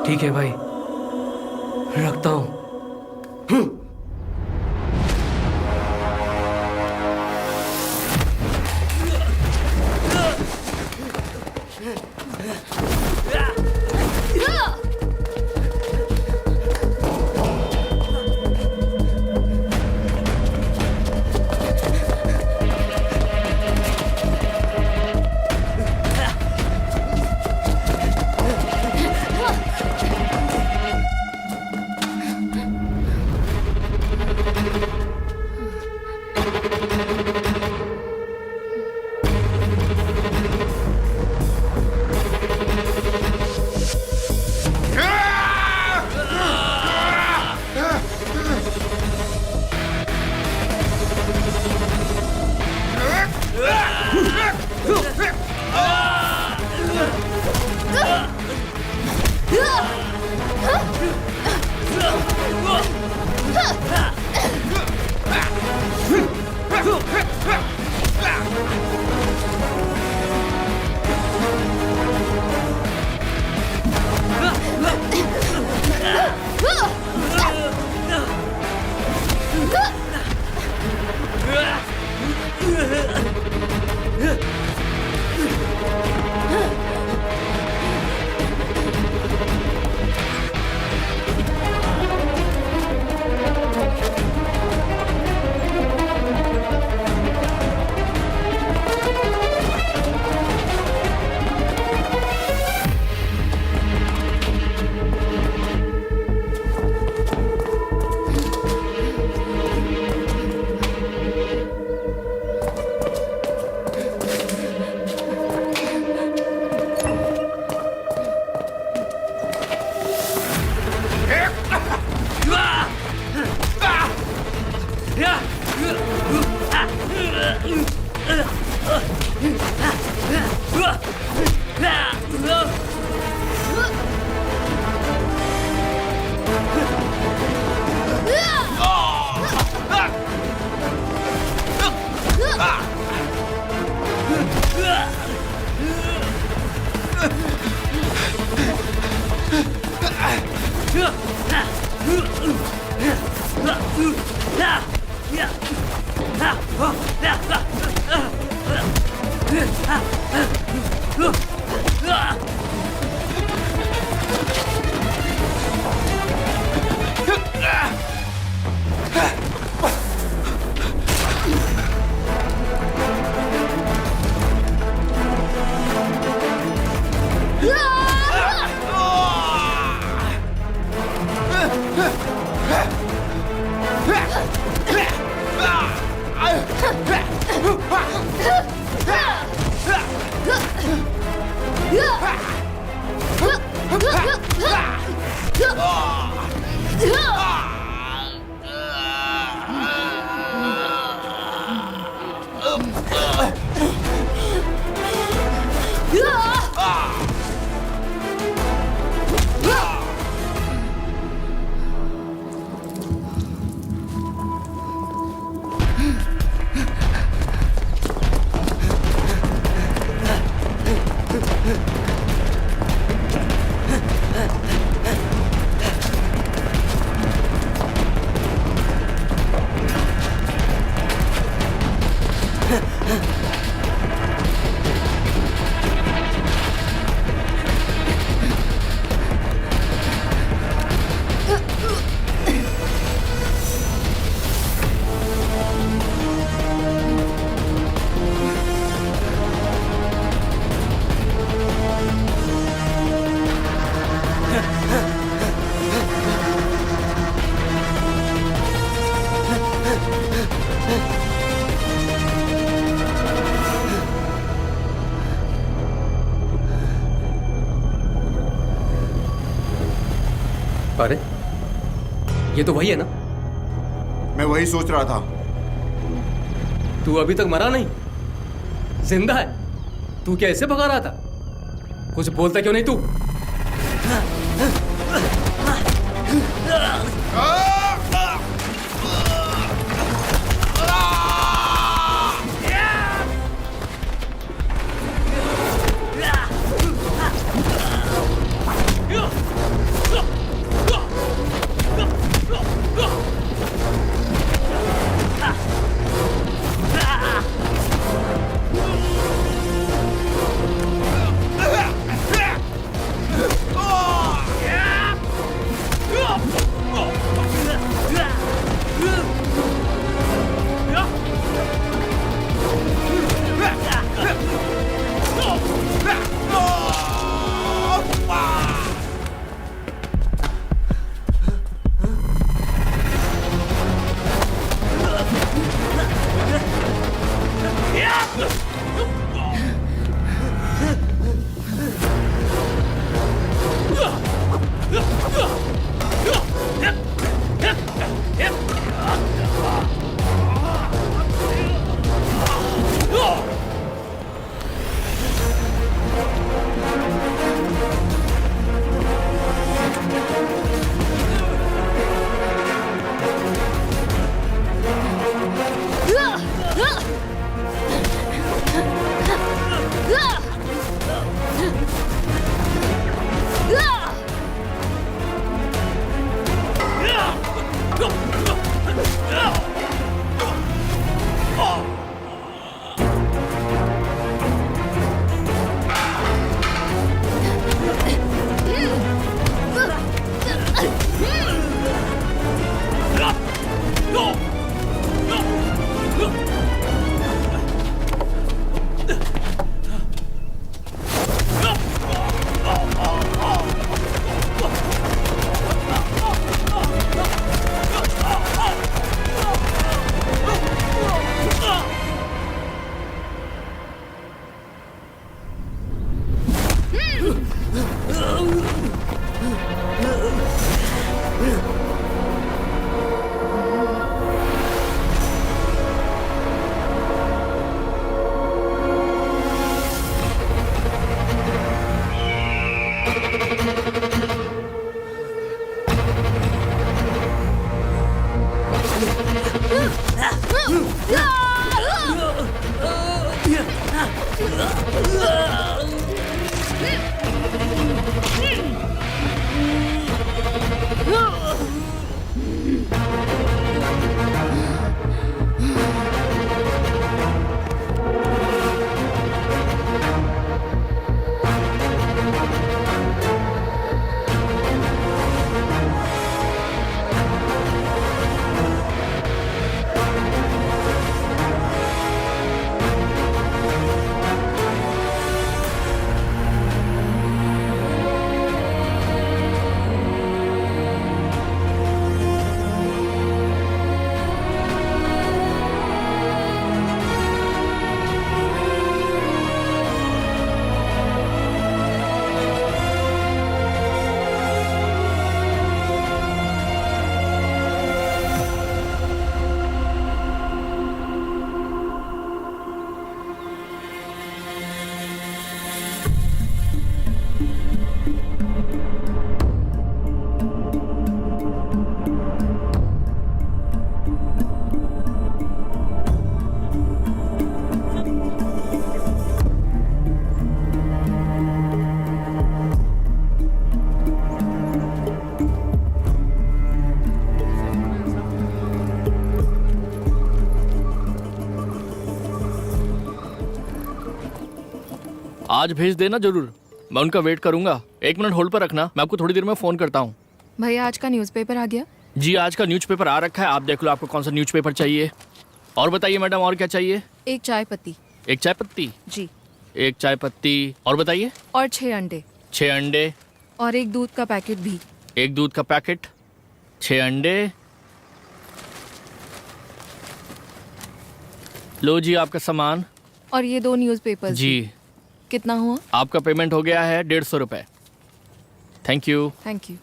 ठीक है भाई, रखता हूँ। अरे ये तो वही है ना? मैं वही सोच रहा था। तू अभी तक मरा नहीं, जिंदा है। तू क्या ऐसे भगा रहा था? कुछ बोलता क्यों नहीं तू? आज भेज देना जरूर, मैं उनका वेट करूंगा। 1 मिनट होल्ड पर रखना, मैं आपको थोड़ी देर में फ़ोन करता हूँ। भैया आज का न्यूज़पेपर आ गया? जी आज का न्यूज़पेपर आ रखा है, आप देख लो आपको कौन सा न्यूज़पेपर चाहिए। और बताइए मैडम, और क्या चाहिए? 1 चाय पत्ती। 1 चाय पत्ती? जी। 1 चाय पत्ती, और बताइए? और 6 अंडे। 6 अंडे। और 1 दूध का पैकेट भी। 1 दूध का पैकेट, 6 अंडे। लो जी आपका सामान। और ये 2 न्यूज़पेपर जी। कितना हुआ? आपका पेमेंट हो गया है 150 रुपये। Thank you. Thank you.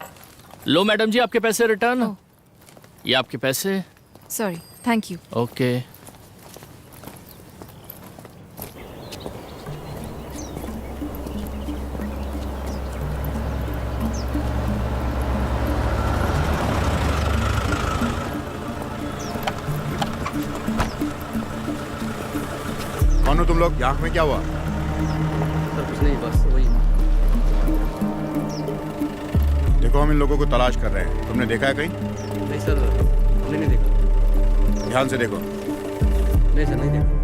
लो मैडम जी आपके पैसे रिटर्न। ये आपके पैसे। Sorry, thank you. ओके। कौन हो तुम लोग? आँख में क्या हुआ? सर कुछ नहीं, बस वही। देखो हम इन लोगों को तलाश कर रहे हैं, तुमने देखा है कहीं? नहीं सर, हमने नहीं देखा। ध्यान से देखो। नहीं सर, नहीं देखा।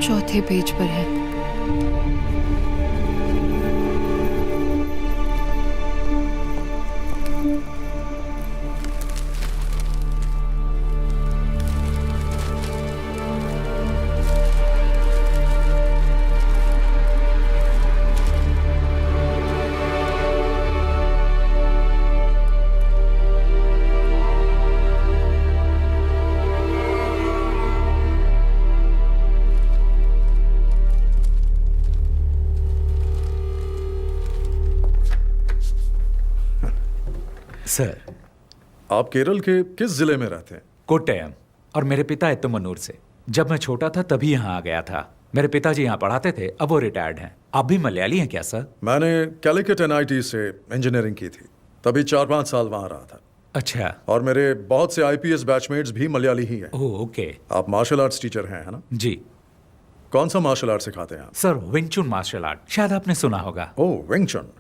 चौथे पेज पर है। सर, आप केरल के किस जिले में रहते हैं? कोट्टयम। और मेरे पिता एत्तमनूर से। जब मैं छोटा था तभी यहाँ आ गया था। मेरे पिताजी यहाँ पढ़ाते थे, अब वो रिटायर्ड हैं। आप भी मलयाली हैं क्या सर? मैंने कैलिकट NIT से इंजीनियरिंग की थी, तभी 4-5 साल वहाँ रहा था। अच्छा। और मेरे बहुत से IPS बैचमेट्स भी मलयाली ही हैं। Oh okay. आप मार्शल आर्ट्स टीचर हैं, है ना? जी। कौन सा मार्शल आर्ट सिखाते हैं आप? सर विंग चुन मार्शल आर्ट, शायद आपने सुना होगा। ओह विंग चुन,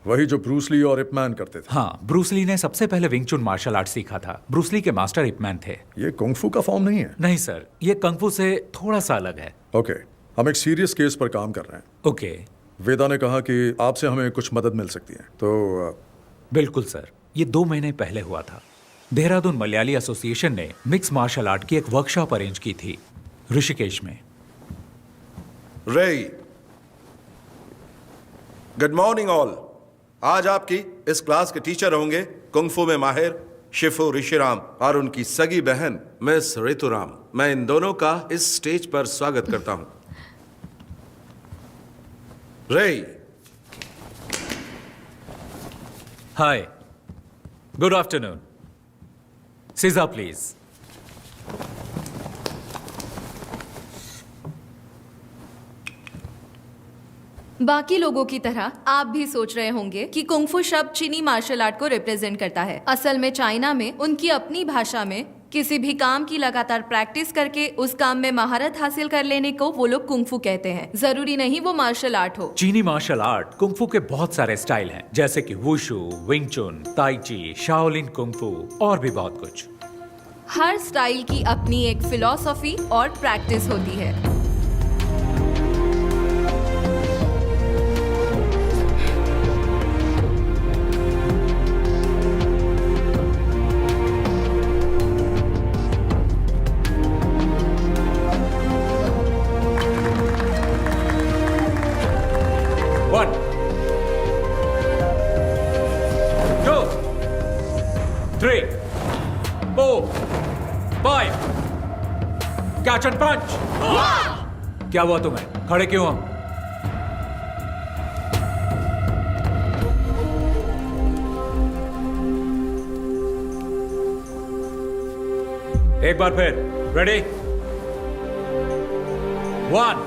वही जो ब्रूस ली और इपमैन करते थे। हाँ, ब्रूस ली ने सबसे पहले विंग चुन मार्शल आर्ट सीखा था। ब्रूस ली के मास्टर इपमैन थे। ये कुंग-फू का फॉर्म नहीं है? नहीं सर, ये कंग-फू से थोड़ा सा अलग है। ओके, हम एक सीरियस केस पर काम कर रहे हैं। ओके। वेदा ने कहा कि आपसे हमें कुछ मदद मिल सकती है, तो बिल्कुल सर, ये 2 महीने पहले हुआ था। देहरादून मलयाली एसोसिएशन ने मिक्स मार्शल आर्ट की एक वर्कशॉप अरेंज की थी ऋषिकेश में। रे, गुड मॉर्निंग ऑल। आज आपकी इस क्लास के टीचर होंगे कुंग-फू में माहिर शिफू ऋषिराम और उनकी सगी बहन मिस ऋतुराम। मैं इन दोनों का इस स्टेज पर स्वागत करता हूं। रे। हाय, गुड आफ्टरनून। सीजा प्लीज। बाकी लोगों की तरह आप भी सोच रहे होंगे कि कुंग-फू शब्द चीनी मार्शल आर्ट को रिप्रेजेंट करता है। असल में चाइना में उनकी अपनी भाषा में किसी भी काम की लगातार प्रैक्टिस करके उस काम में महारत हासिल कर लेने को वो लोग कुंग-फू कहते हैं। जरूरी नहीं वो मार्शल आर्ट हो। चीनी मार्शल आर्ट कुंग-फू के बहुत सारे स्टाइल हैं, जैसे कि वुशु, विंग चुन, ताई ची, शाओलिन कुंग-फू और भी बहुत कुछ। हर स्टाइल की अपनी एक फिलॉसफी और प्रैक्टिस होती है। 3, 4, 5. Catch and punch. क्या हुआ तुम्हें? खड़े क्यों हो? एक बार फिर. रेडी? 1,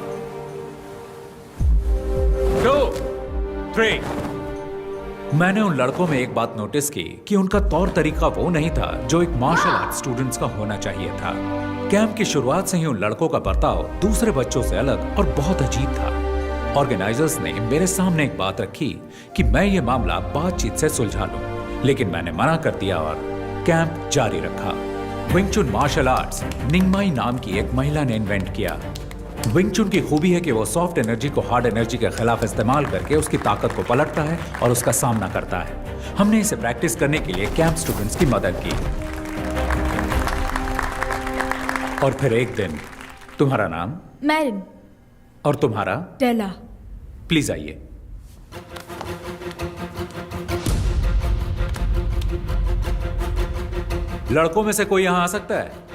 2, 3. मैंने उन लड़कों में एक बात नोटिस की कि उनका तौर तरीका वो नहीं था जो एक मार्शल आर्ट स्टूडेंट्स का होना चाहिए था. कैंप की शुरुआत से ही उन लड़कों का बर्ताव दूसरे बच्चों से अलग और बहुत अजीब था. ऑर्गेनाइजर्स ने मेरे सामने एक बात रखी कि मैं ये मामला बातचीत से सुलझा लूं, लेकिन मैंने मना कर दिया और कैंप जारी रखा. विंग चुन मार्शल आर्ट्स निंगमाई नाम की एक महिला ने इन्वेंट किया. विंग चुन की खूबी है कि वो सॉफ्ट एनर्जी को हार्ड एनर्जी के खिलाफ इस्तेमाल करके उसकी ताकत को पलटता है और उसका सामना करता है. हमने इसे प्रैक्टिस करने के लिए कैंप स्टूडेंट्स की मदद की. और फिर एक दिन. तुम्हारा नाम? मैरिन. और तुम्हारा? टेला. प्लीज आइए. लड़कों में से कोई यहां आ सकता है?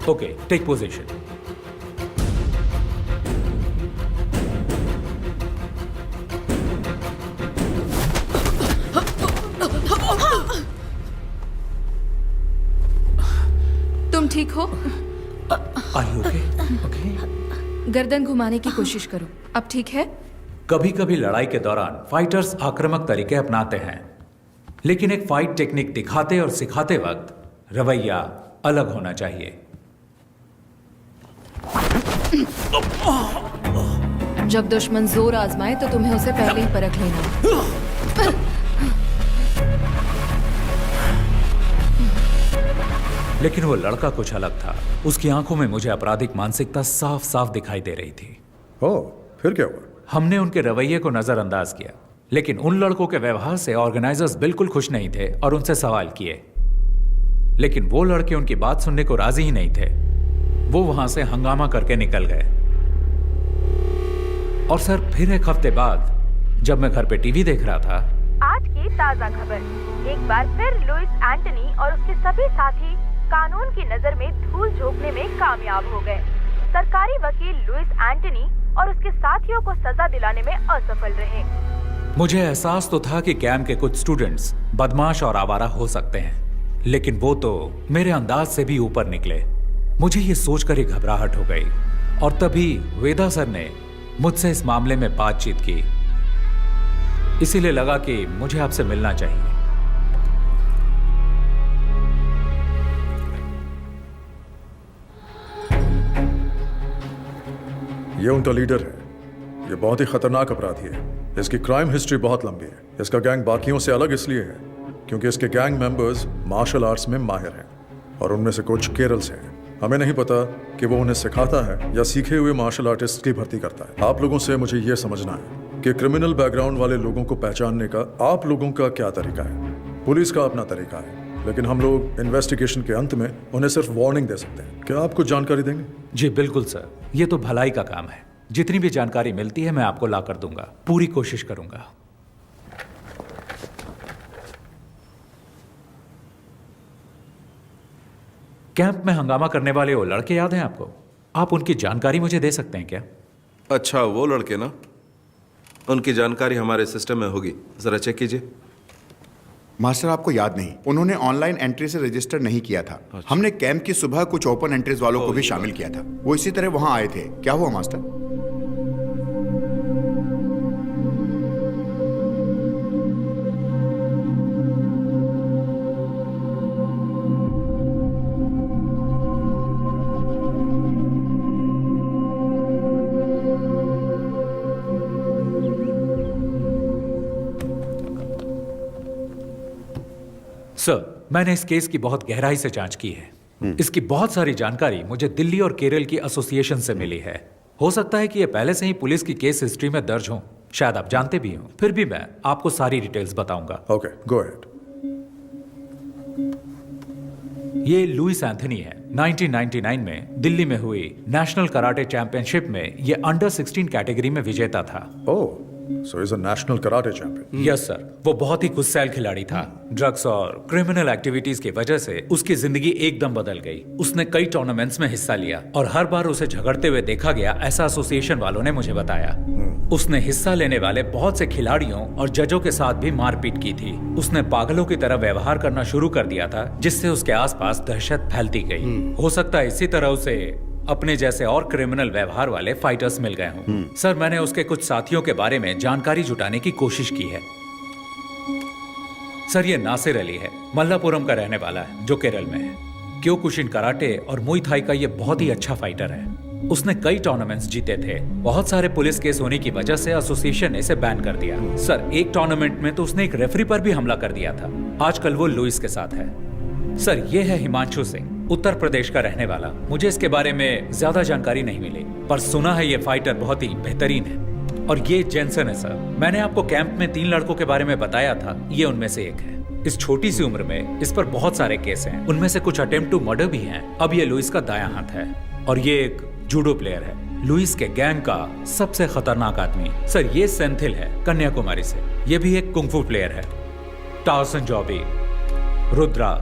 Okay, take position. तुम ठीक हो? Are you okay? Okay. गर्दन घुमाने की कोशिश करो. अब ठीक है? कभी कभी लड़ाई के दौरान फाइटर्स आक्रामक तरीके अपनाते हैं, लेकिन एक फाइट टेक्निक दिखाते और सिखाते वक्त रवैया अलग होना चाहिए. जब दुश्मन जोर आजमाए तो तुम्हें उसे पहले ही परख लेना. लेकिन वो लड़का कुछ अलग था. उसकी आंखों में मुझे आपराधिक मानसिकता साफ साफ दिखाई दे रही थी. ओह, फिर क्या हुआ? हमने उनके रवैये को नजरअंदाज किया, लेकिन उन लड़कों के व्यवहार से ऑर्गेनाइजर्स बिल्कुल खुश नहीं थे और उनसे सवाल किए. लेकिन वो लड़के उनकी बात सुनने को राजी ही नहीं थे. वो वहां से हंगामा करके निकल गए. और सर, फिर एक हफ्ते बाद जब मैं घर पे टीवी देख रहा था. आज की ताजा खबर. एक बार फिर लुइस एंटनी और उसके सभी साथी कानून की नजर में धूल झोंकने में कामयाब हो गए. सरकारी वकील लुइस एंटनी और उसके साथियों को सजा दिलाने में असफल रहे. मुझे एहसास तो था कि कैंप के कुछ स्टूडेंट्स बदमाश और आवारा हो सकते हैं, लेकिन वो तो मेरे अंदाज से भी ऊपर निकले. मुझे ये सोचकर ही घबराहट हो गई. और तभी वेदा सर ने मुझसे इस मामले में बातचीत की. इसीलिए लगा कि मुझे आपसे मिलना चाहिए. ये उनका लीडर है. ये बहुत ही खतरनाक अपराधी है. इसकी क्राइम हिस्ट्री बहुत लंबी है. इसका गैंग बाकियों से अलग इसलिए है क्योंकि इसके गैंग मेंबर्स मार्शल आर्ट्स में माहिर हैं और उनमें से कुछ केरल से हैं. हमें नहीं पता कि वो उन्हें सिखाता है या सीखे हुए मार्शल आर्टिस्ट की भर्ती करता है. आप लोगों से मुझे ये समझना है कि क्रिमिनल बैकग्राउंड वाले लोगों को पहचानने का आप लोगों का क्या तरीका है. पुलिस का अपना तरीका है, लेकिन हम लोग इन्वेस्टिगेशन के अंत में उन्हें सिर्फ वार्निंग दे सकते हैं. क्या आप कुछ जानकारी देंगे? जी बिल्कुल सर, ये तो भलाई का काम है. जितनी भी जानकारी मिलती है मैं आपको ला कर दूंगा. पूरी कोशिश करूंगा. कैंप में हंगामा करने वाले वो लड़के याद हैं आपको? आप उनकी जानकारी मुझे दे सकते हैं क्या? अच्छा, वो लड़के ना, उनकी जानकारी हमारे सिस्टम में होगी. जरा चेक कीजिए. मास्टर, आपको याद नहीं, उन्होंने ऑनलाइन एंट्री से रजिस्टर नहीं किया था. हमने कैंप की सुबह कुछ ओपन एंट्रीज वालों को भी शामिल किया था. वो इसी तरह वहां आए थे. क्या हुआ मास्टर? सर, मैंने इस केस की बहुत गहराई से जांच की है. इसकी बहुत सारी जानकारी मुझे दिल्ली और केरल की एसोसिएशन से मिली है. हो सकता है कि ये पहले से ही पुलिस की केस हिस्ट्री में दर्ज हो. शायद आप जानते भी हो. फिर भी मैं आपको सारी डिटेल्स बताऊंगा. Okay, go ahead. ये लुइस एंथनी है, 1999 में दिल्ली में हुई नेशनल कराटे चैंपियनशिप में ये अंडर 16 कैटेगरी में विजेता था। Oh, so he's a national karate champion. Yes sir, वो बहुत ही गुस्सैल खिलाड़ी था। ड्रग्स और क्रिमिनल एक्टिविटीज की वजह से उसकी जिंदगी एकदम बदल गई। उसने कई टूर्नामेंट्स में हिस्सा लिया और हर बार उसे झगड़ते हुए देखा गया, ऐसा एसोसिएशन वालों ने मुझे बताया। उसने हिस्सा लेने वाले बहुत से खिलाड़ियों और जजों के साथ भी मारपीट की थी। उसने पागलों की तरह व्यवहार करना शुरू कर दिया था, जिससे उसके आसपास दहशत फैलती गई। हो सकता है इसी तरह उसे अपने जैसे और क्रिमिनल व्यवहार वाले फाइटर्स मिल गए हों। सर, मैंने उसके कुछ साथियों के बारे में जानकारी जुटाने की कोशिश की है। सर, ये नासिर अली है, मल्लापुरम का रहने वाला है, जो केरल में है। क्योकुशिन कराटे और मुई थाई का ये बहुत ही अच्छा फाइटर है। उसने कई टूर्नामेंट्स जीते थे। बहुत सारे पुलिस केस होने की वजह से एसोसिएशन ने इसे बैन कर दिया। सर, एक टूर्नामेंट में तो उसने एक रेफरी पर भी हमला कर दिया था। आजकल वो लुइस के साथ है। सर, ये है हिमांशु सिंह, उत्तर प्रदेश का रहने वाला। मुझे इसके बारे में ज्यादा जानकारी नहीं मिली, पर सुना है ये फाइटर बहुत ही बेहतरीन है। और ये जेंसन है सर। मैंने आपको कैंप में 3 लड़कों के बारे में बताया था, ये उनमें से एक है। इस छोटी सी उम्र में इस पर बहुत सारे केस हैं, उनमें से कुछ अटेम्प्ट टू मर्डर भी हैं। अब ये लुइस का दायां हाथ है और ये एक जूडो प्लेयर है। लुइस के गैंग का सबसे खतरनाक आदमी सर ये सेंथिल है, कन्याकुमारी से। ये भी एक कुंफू प्लेयर है। टाउसन जॉबी, रुद्रा।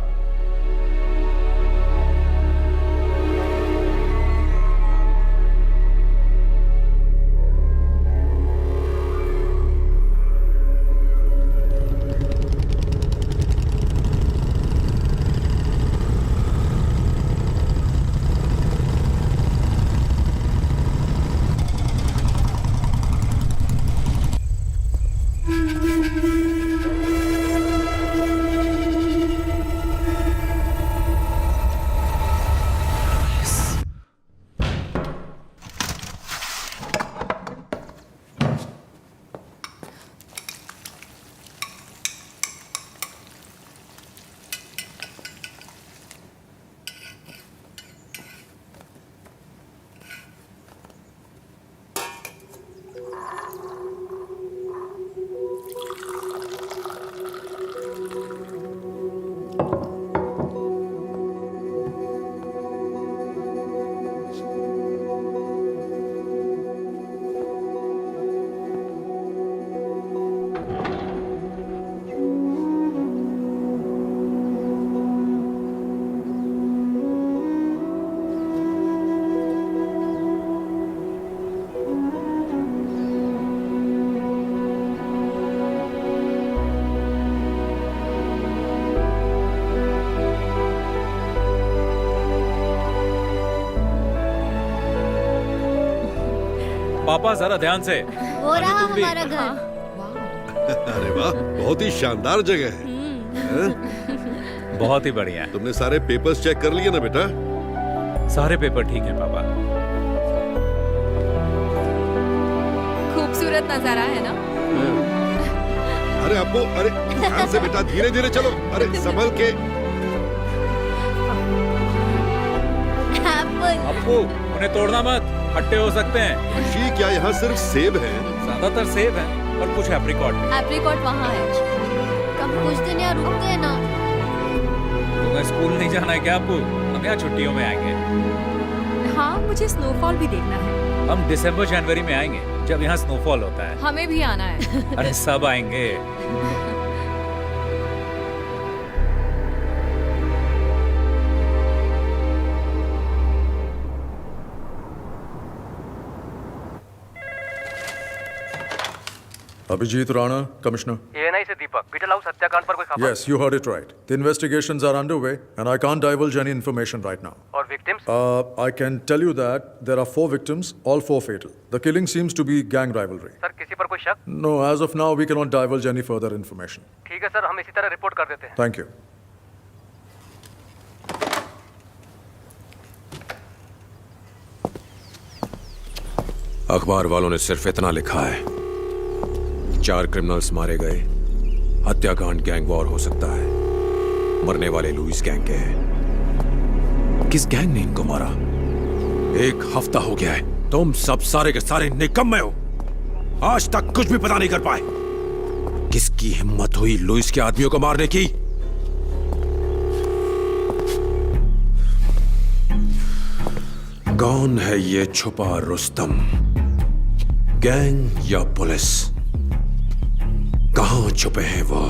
पापा जरा ध्यान से। वो रहा हमारा घर। अरे वाह, बहुत ही शानदार जगह है। बहुत ही बढ़िया। तुमने सारे पेपर्स चेक कर लिए ना बेटा? सारे पेपर ठीक है पापा। खूबसूरत नजारा है ना? अरे अप्पू, अरे ध्यान से बेटा, धीरे धीरे चलो। अरे संभल के। अप्पू, उन्हें तोड़ना मत, खट्टे हो सकते हैं। ऋषि, क्या यहाँ सिर्फ सेब है? ज्यादातर सेब है और कुछ एप्रिकॉट। एप्रिकॉट वहाँ है। कब कुछ दिन यहाँ रुकते हैं ना। तुम्हें स्कूल नहीं जाना है क्या अप्पू? हम यहाँ छुट्टियों में आएंगे। हाँ, मुझे स्नोफॉल भी देखना है। हम दिसंबर जनवरी में आएंगे, जब यहाँ स्नोफॉल होता है। हमें भी आना है। अरे सब आएंगे। Abhijit Rana, Commissioner. ANI से दीपक, बीटल हाउस हत्याकांड पर कोई खबर? Yes, you heard it right. The investigations are underway, and I can't divulge any information right now. और victims? I can tell you that there are 4 victims, all 4 fatal. The killing seems to be gang rivalry. Sir, किसी पर कोई शक? No, as of now, we cannot divulge any further information. ठीक है sir, हम इसी तरह रिपोर्ट कर देते हैं। Thank you. अखबार वालों ने सिर्फ इतना लिखा है, 4 क्रिमिनल्स मारे गए, हत्याकांड गैंग वॉर हो सकता है, मरने वाले लुइस गैंग के हैं। किस गैंग ने इनको मारा? 1 हफ्ता हो गया है, तुम सब सारे के सारे निकम्मे हो, आज तक कुछ भी पता नहीं कर पाए। किसकी हिम्मत हुई लुइस के आदमियों को मारने की? कौन है ये छुपा रुस्तम? गैंग या पुलिस? कहां छुपे हैं वो?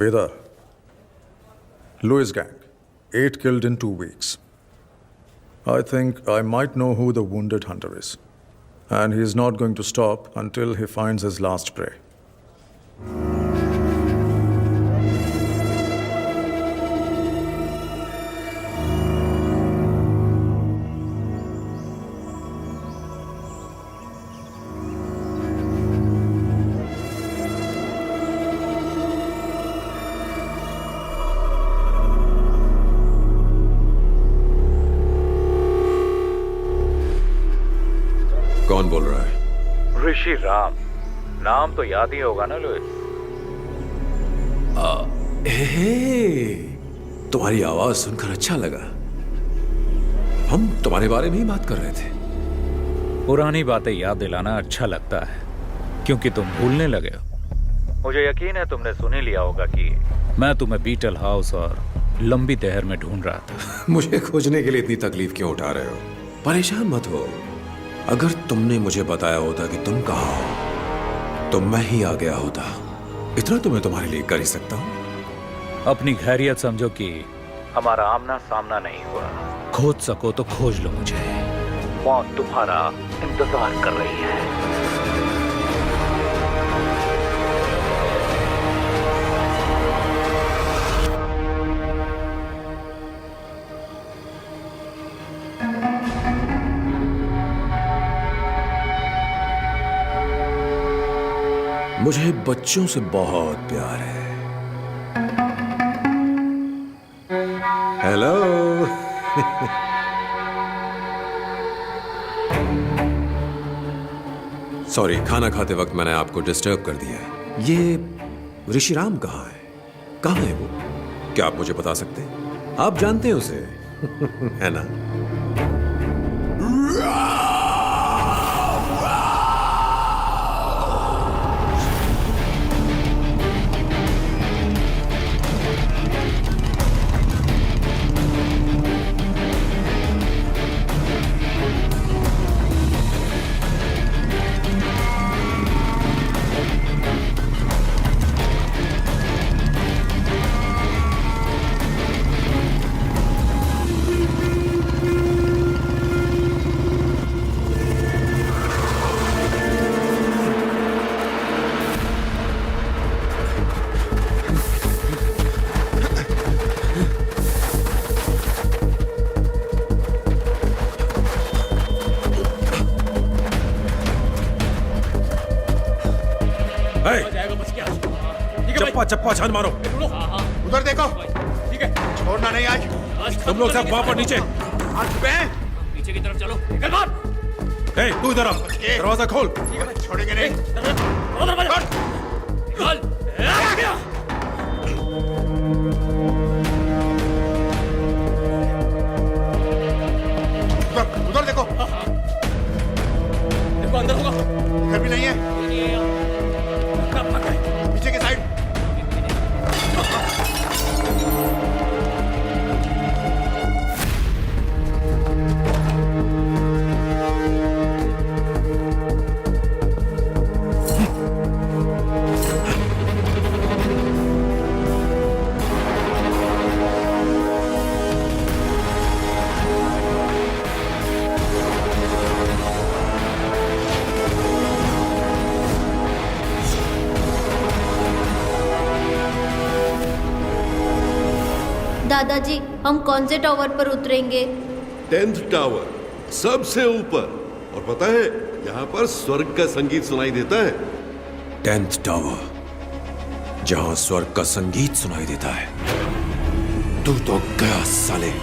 Vedar, Lewis gang, 8 killed in 2 weeks. I think I might know who the wounded hunter is. And he is not going to stop until he finds his last prey. कौन बोल रहा है? ऋषि राम। नाम तो याद ही होगा ना लुइस? तुम्हारी आवाज सुनकर अच्छा लगा। हम तुम्हारे बारे में ही बात कर रहे थे। पुरानी बातें याद दिलाना अच्छा लगता है, क्योंकि तुम भूलने लगे हो। मुझे यकीन है तुमने सुन ही लिया होगा कि मैं तुम्हें बीटल हाउस और लंबी देहर में ढूंढ रहा था। मुझे खोजने के लिए इतनी तकलीफ क्यों उठा रहे हो? परेशान मत हो। अगर तुमने मुझे बताया होता कि तुम कहाँ हो, तो मैं ही आ गया होता। इतना तो मैं तुम्हारे लिए कर ही सकता हूँ। अपनी खैरियत समझो कि हमारा आमना सामना नहीं हुआ। खोज सको तो खोज लो मुझे। मौत तुम्हारा इंतजार कर रही है। मुझे बच्चों से बहुत प्यार है। हेलो। सॉरी, खाना खाते वक्त मैंने आपको डिस्टर्ब कर दिया। ये ऋषिराम कहाँ है? कहाँ है वो? क्या आप मुझे बता सकते हैं? आप जानते हैं उसे है ना? चप्पा चप्पा छान मारो। उधर देखो। ठीक है, छोड़ना नहीं आज। तुम लोग सब वहां पर नीचे। पीछे की तरफ चलो। निकल बाहर। ए, तू इधर आ। दरवाजा खोल। छोड़ेंगे नहीं। उधर देखो। देखो अंदर होगा। इधर भी नहीं है। पीछे की साइड। दादाजी, हम कौन से टावर पर उतरेंगे? 10th टावर, सबसे ऊपर। और पता है, यहाँ पर स्वर्ग का संगीत सुनाई देता है। 10th टावर, जहां स्वर्ग का संगीत सुनाई देता है। तू तो गया साले।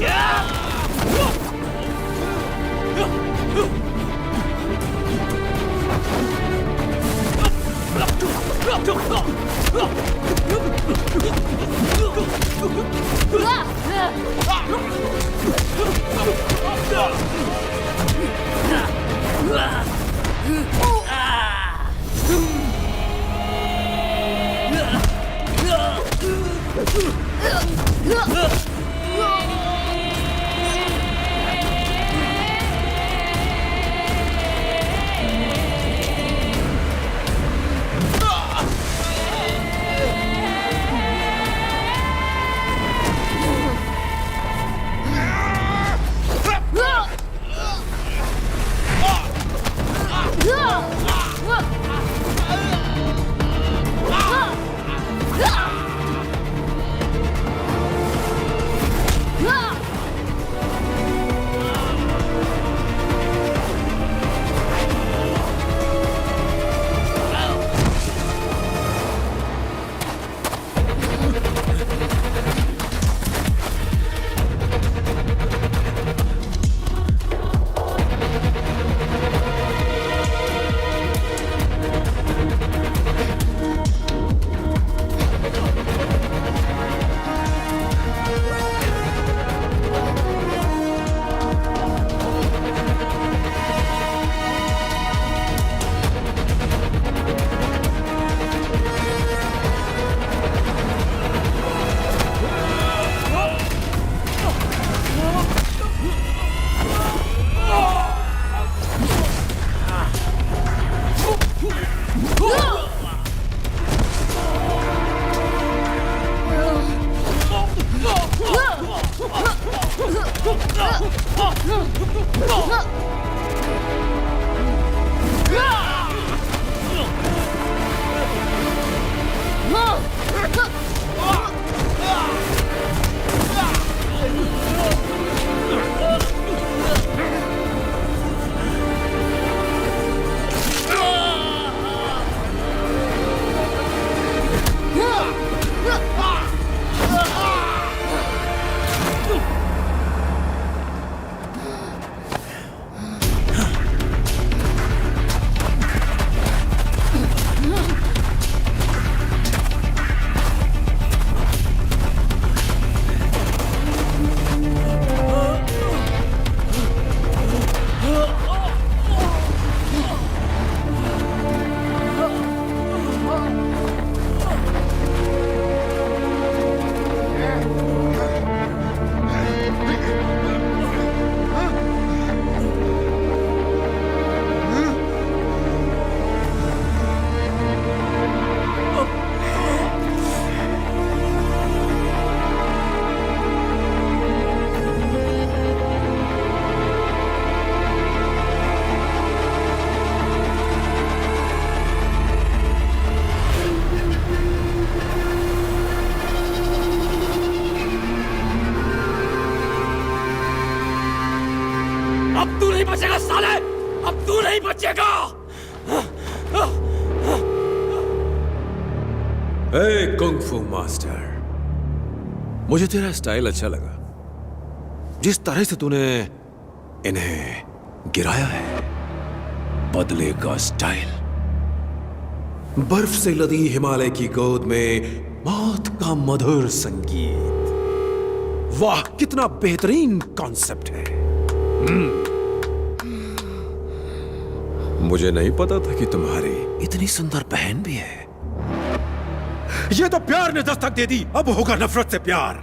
Yeah! अब तू नहीं बचेगा साले, अब तू नहीं बचेगा। ए कुंग-फू मास्टर, मुझे तेरा स्टाइल अच्छा लगा। जिस तरह से तूने इन्हें गिराया है, बदले का स्टाइल। बर्फ से लदी हिमालय की गोद में मौत का मधुर संगीत। वाह, कितना बेहतरीन कॉन्सेप्ट है। मुझे नहीं पता था कि तुम्हारी इतनी सुंदर बहन भी है। ये तो प्यार ने दस्तक दे दी, अब होगा नफरत से प्यार,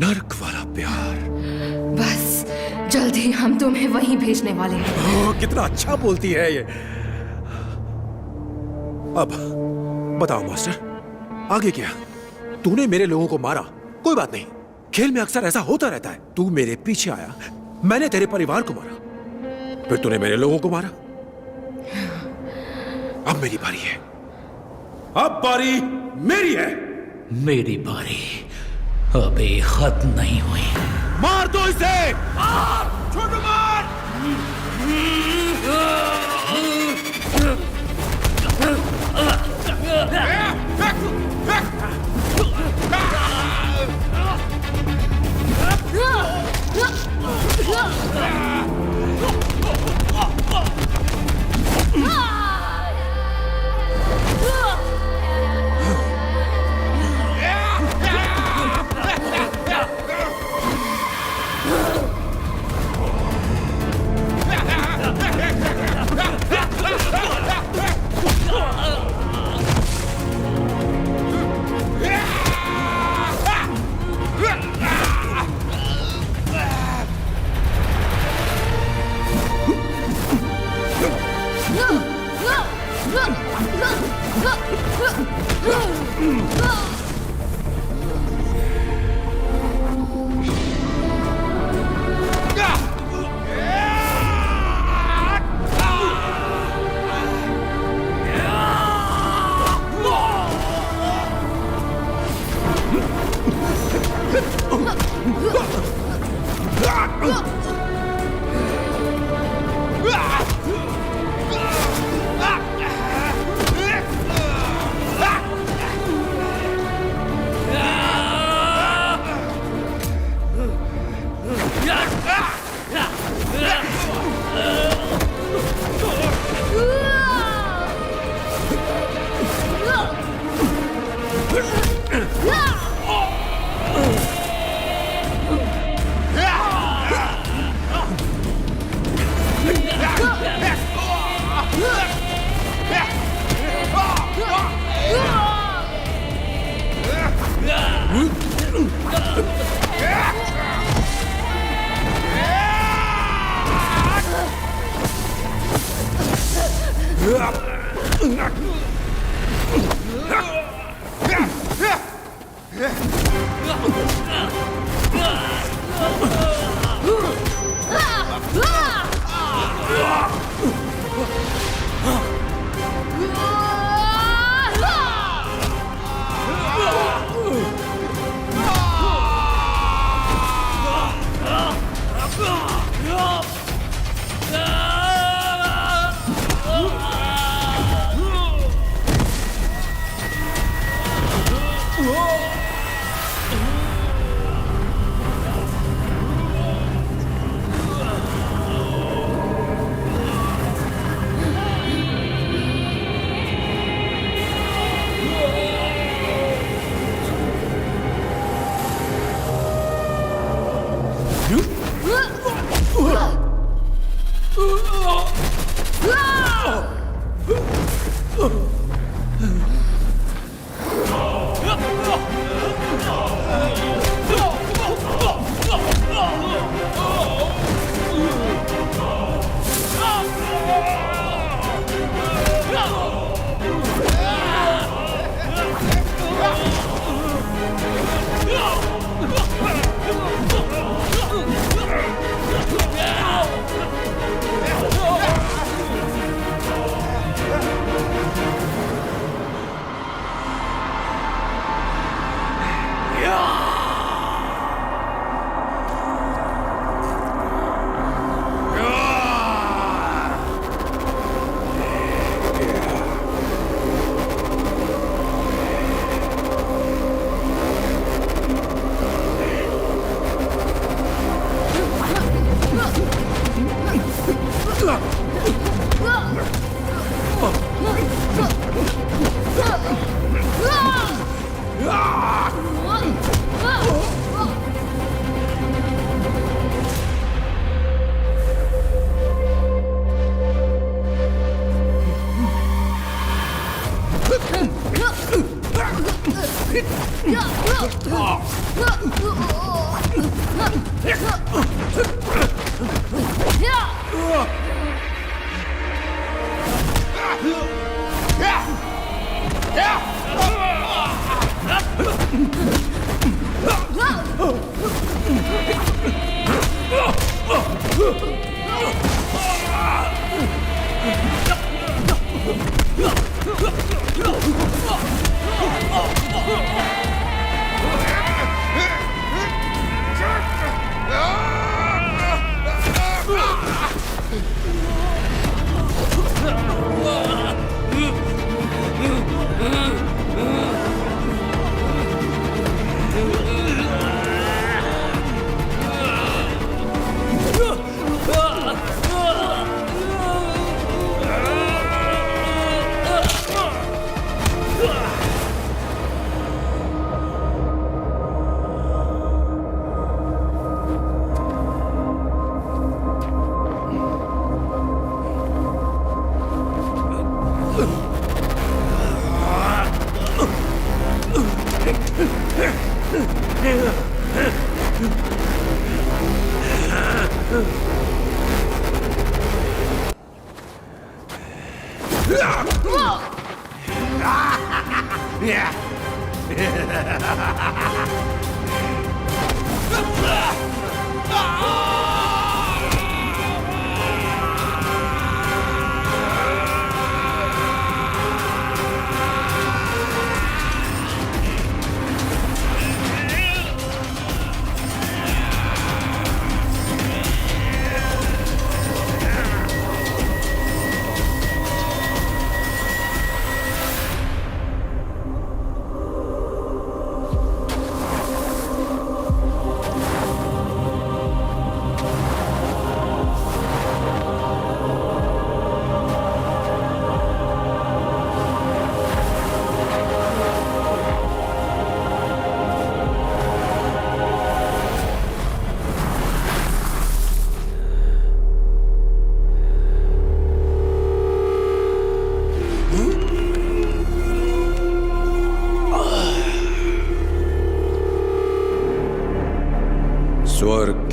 नर्क वाला प्यार। बस जल्दी हम तुम्हें वहीं भेजने वाले हैं। ओह, कितना अच्छा बोलती है ये। अब बताओ मास्टर, आगे क्या? तूने मेरे लोगों को मारा, कोई बात नहीं, खेल में अक्सर ऐसा होता रहता है। तू मेरे पीछे आया, मैंने तेरे परिवार को मारा, फिर तूने मेरे लोगों को मारा। अब मेरी बारी है, अब बारी मेरी है। मेरी बारी अभी खत्म नहीं हुई। मार दो इसे, मार, छोटू मार।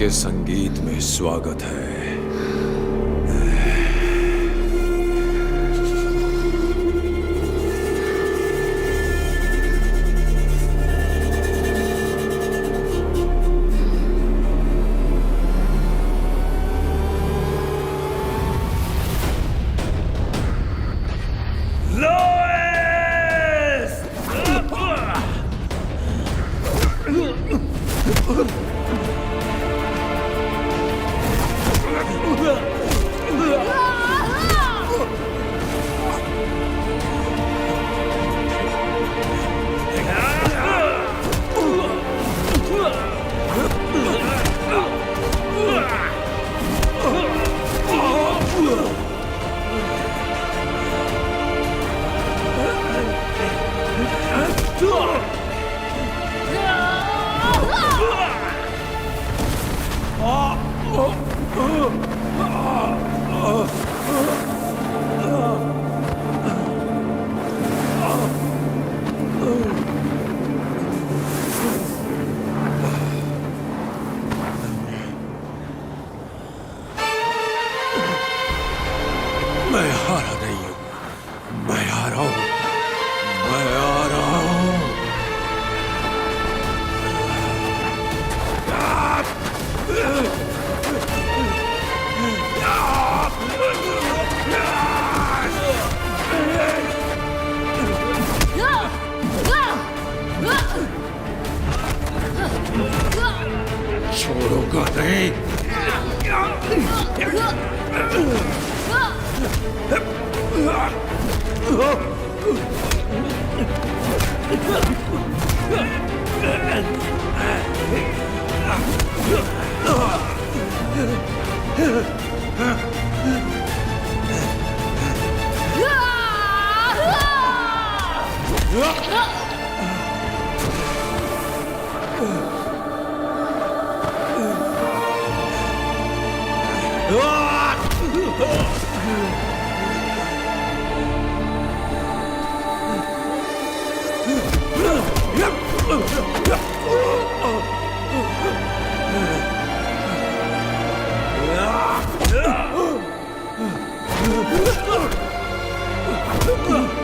के संगीत में स्वागत है। मैं हारा नहीं हूं, मैं आ रहा हूं, मैं आ रहा हूं। छोड़ूंगा नहीं। Ah!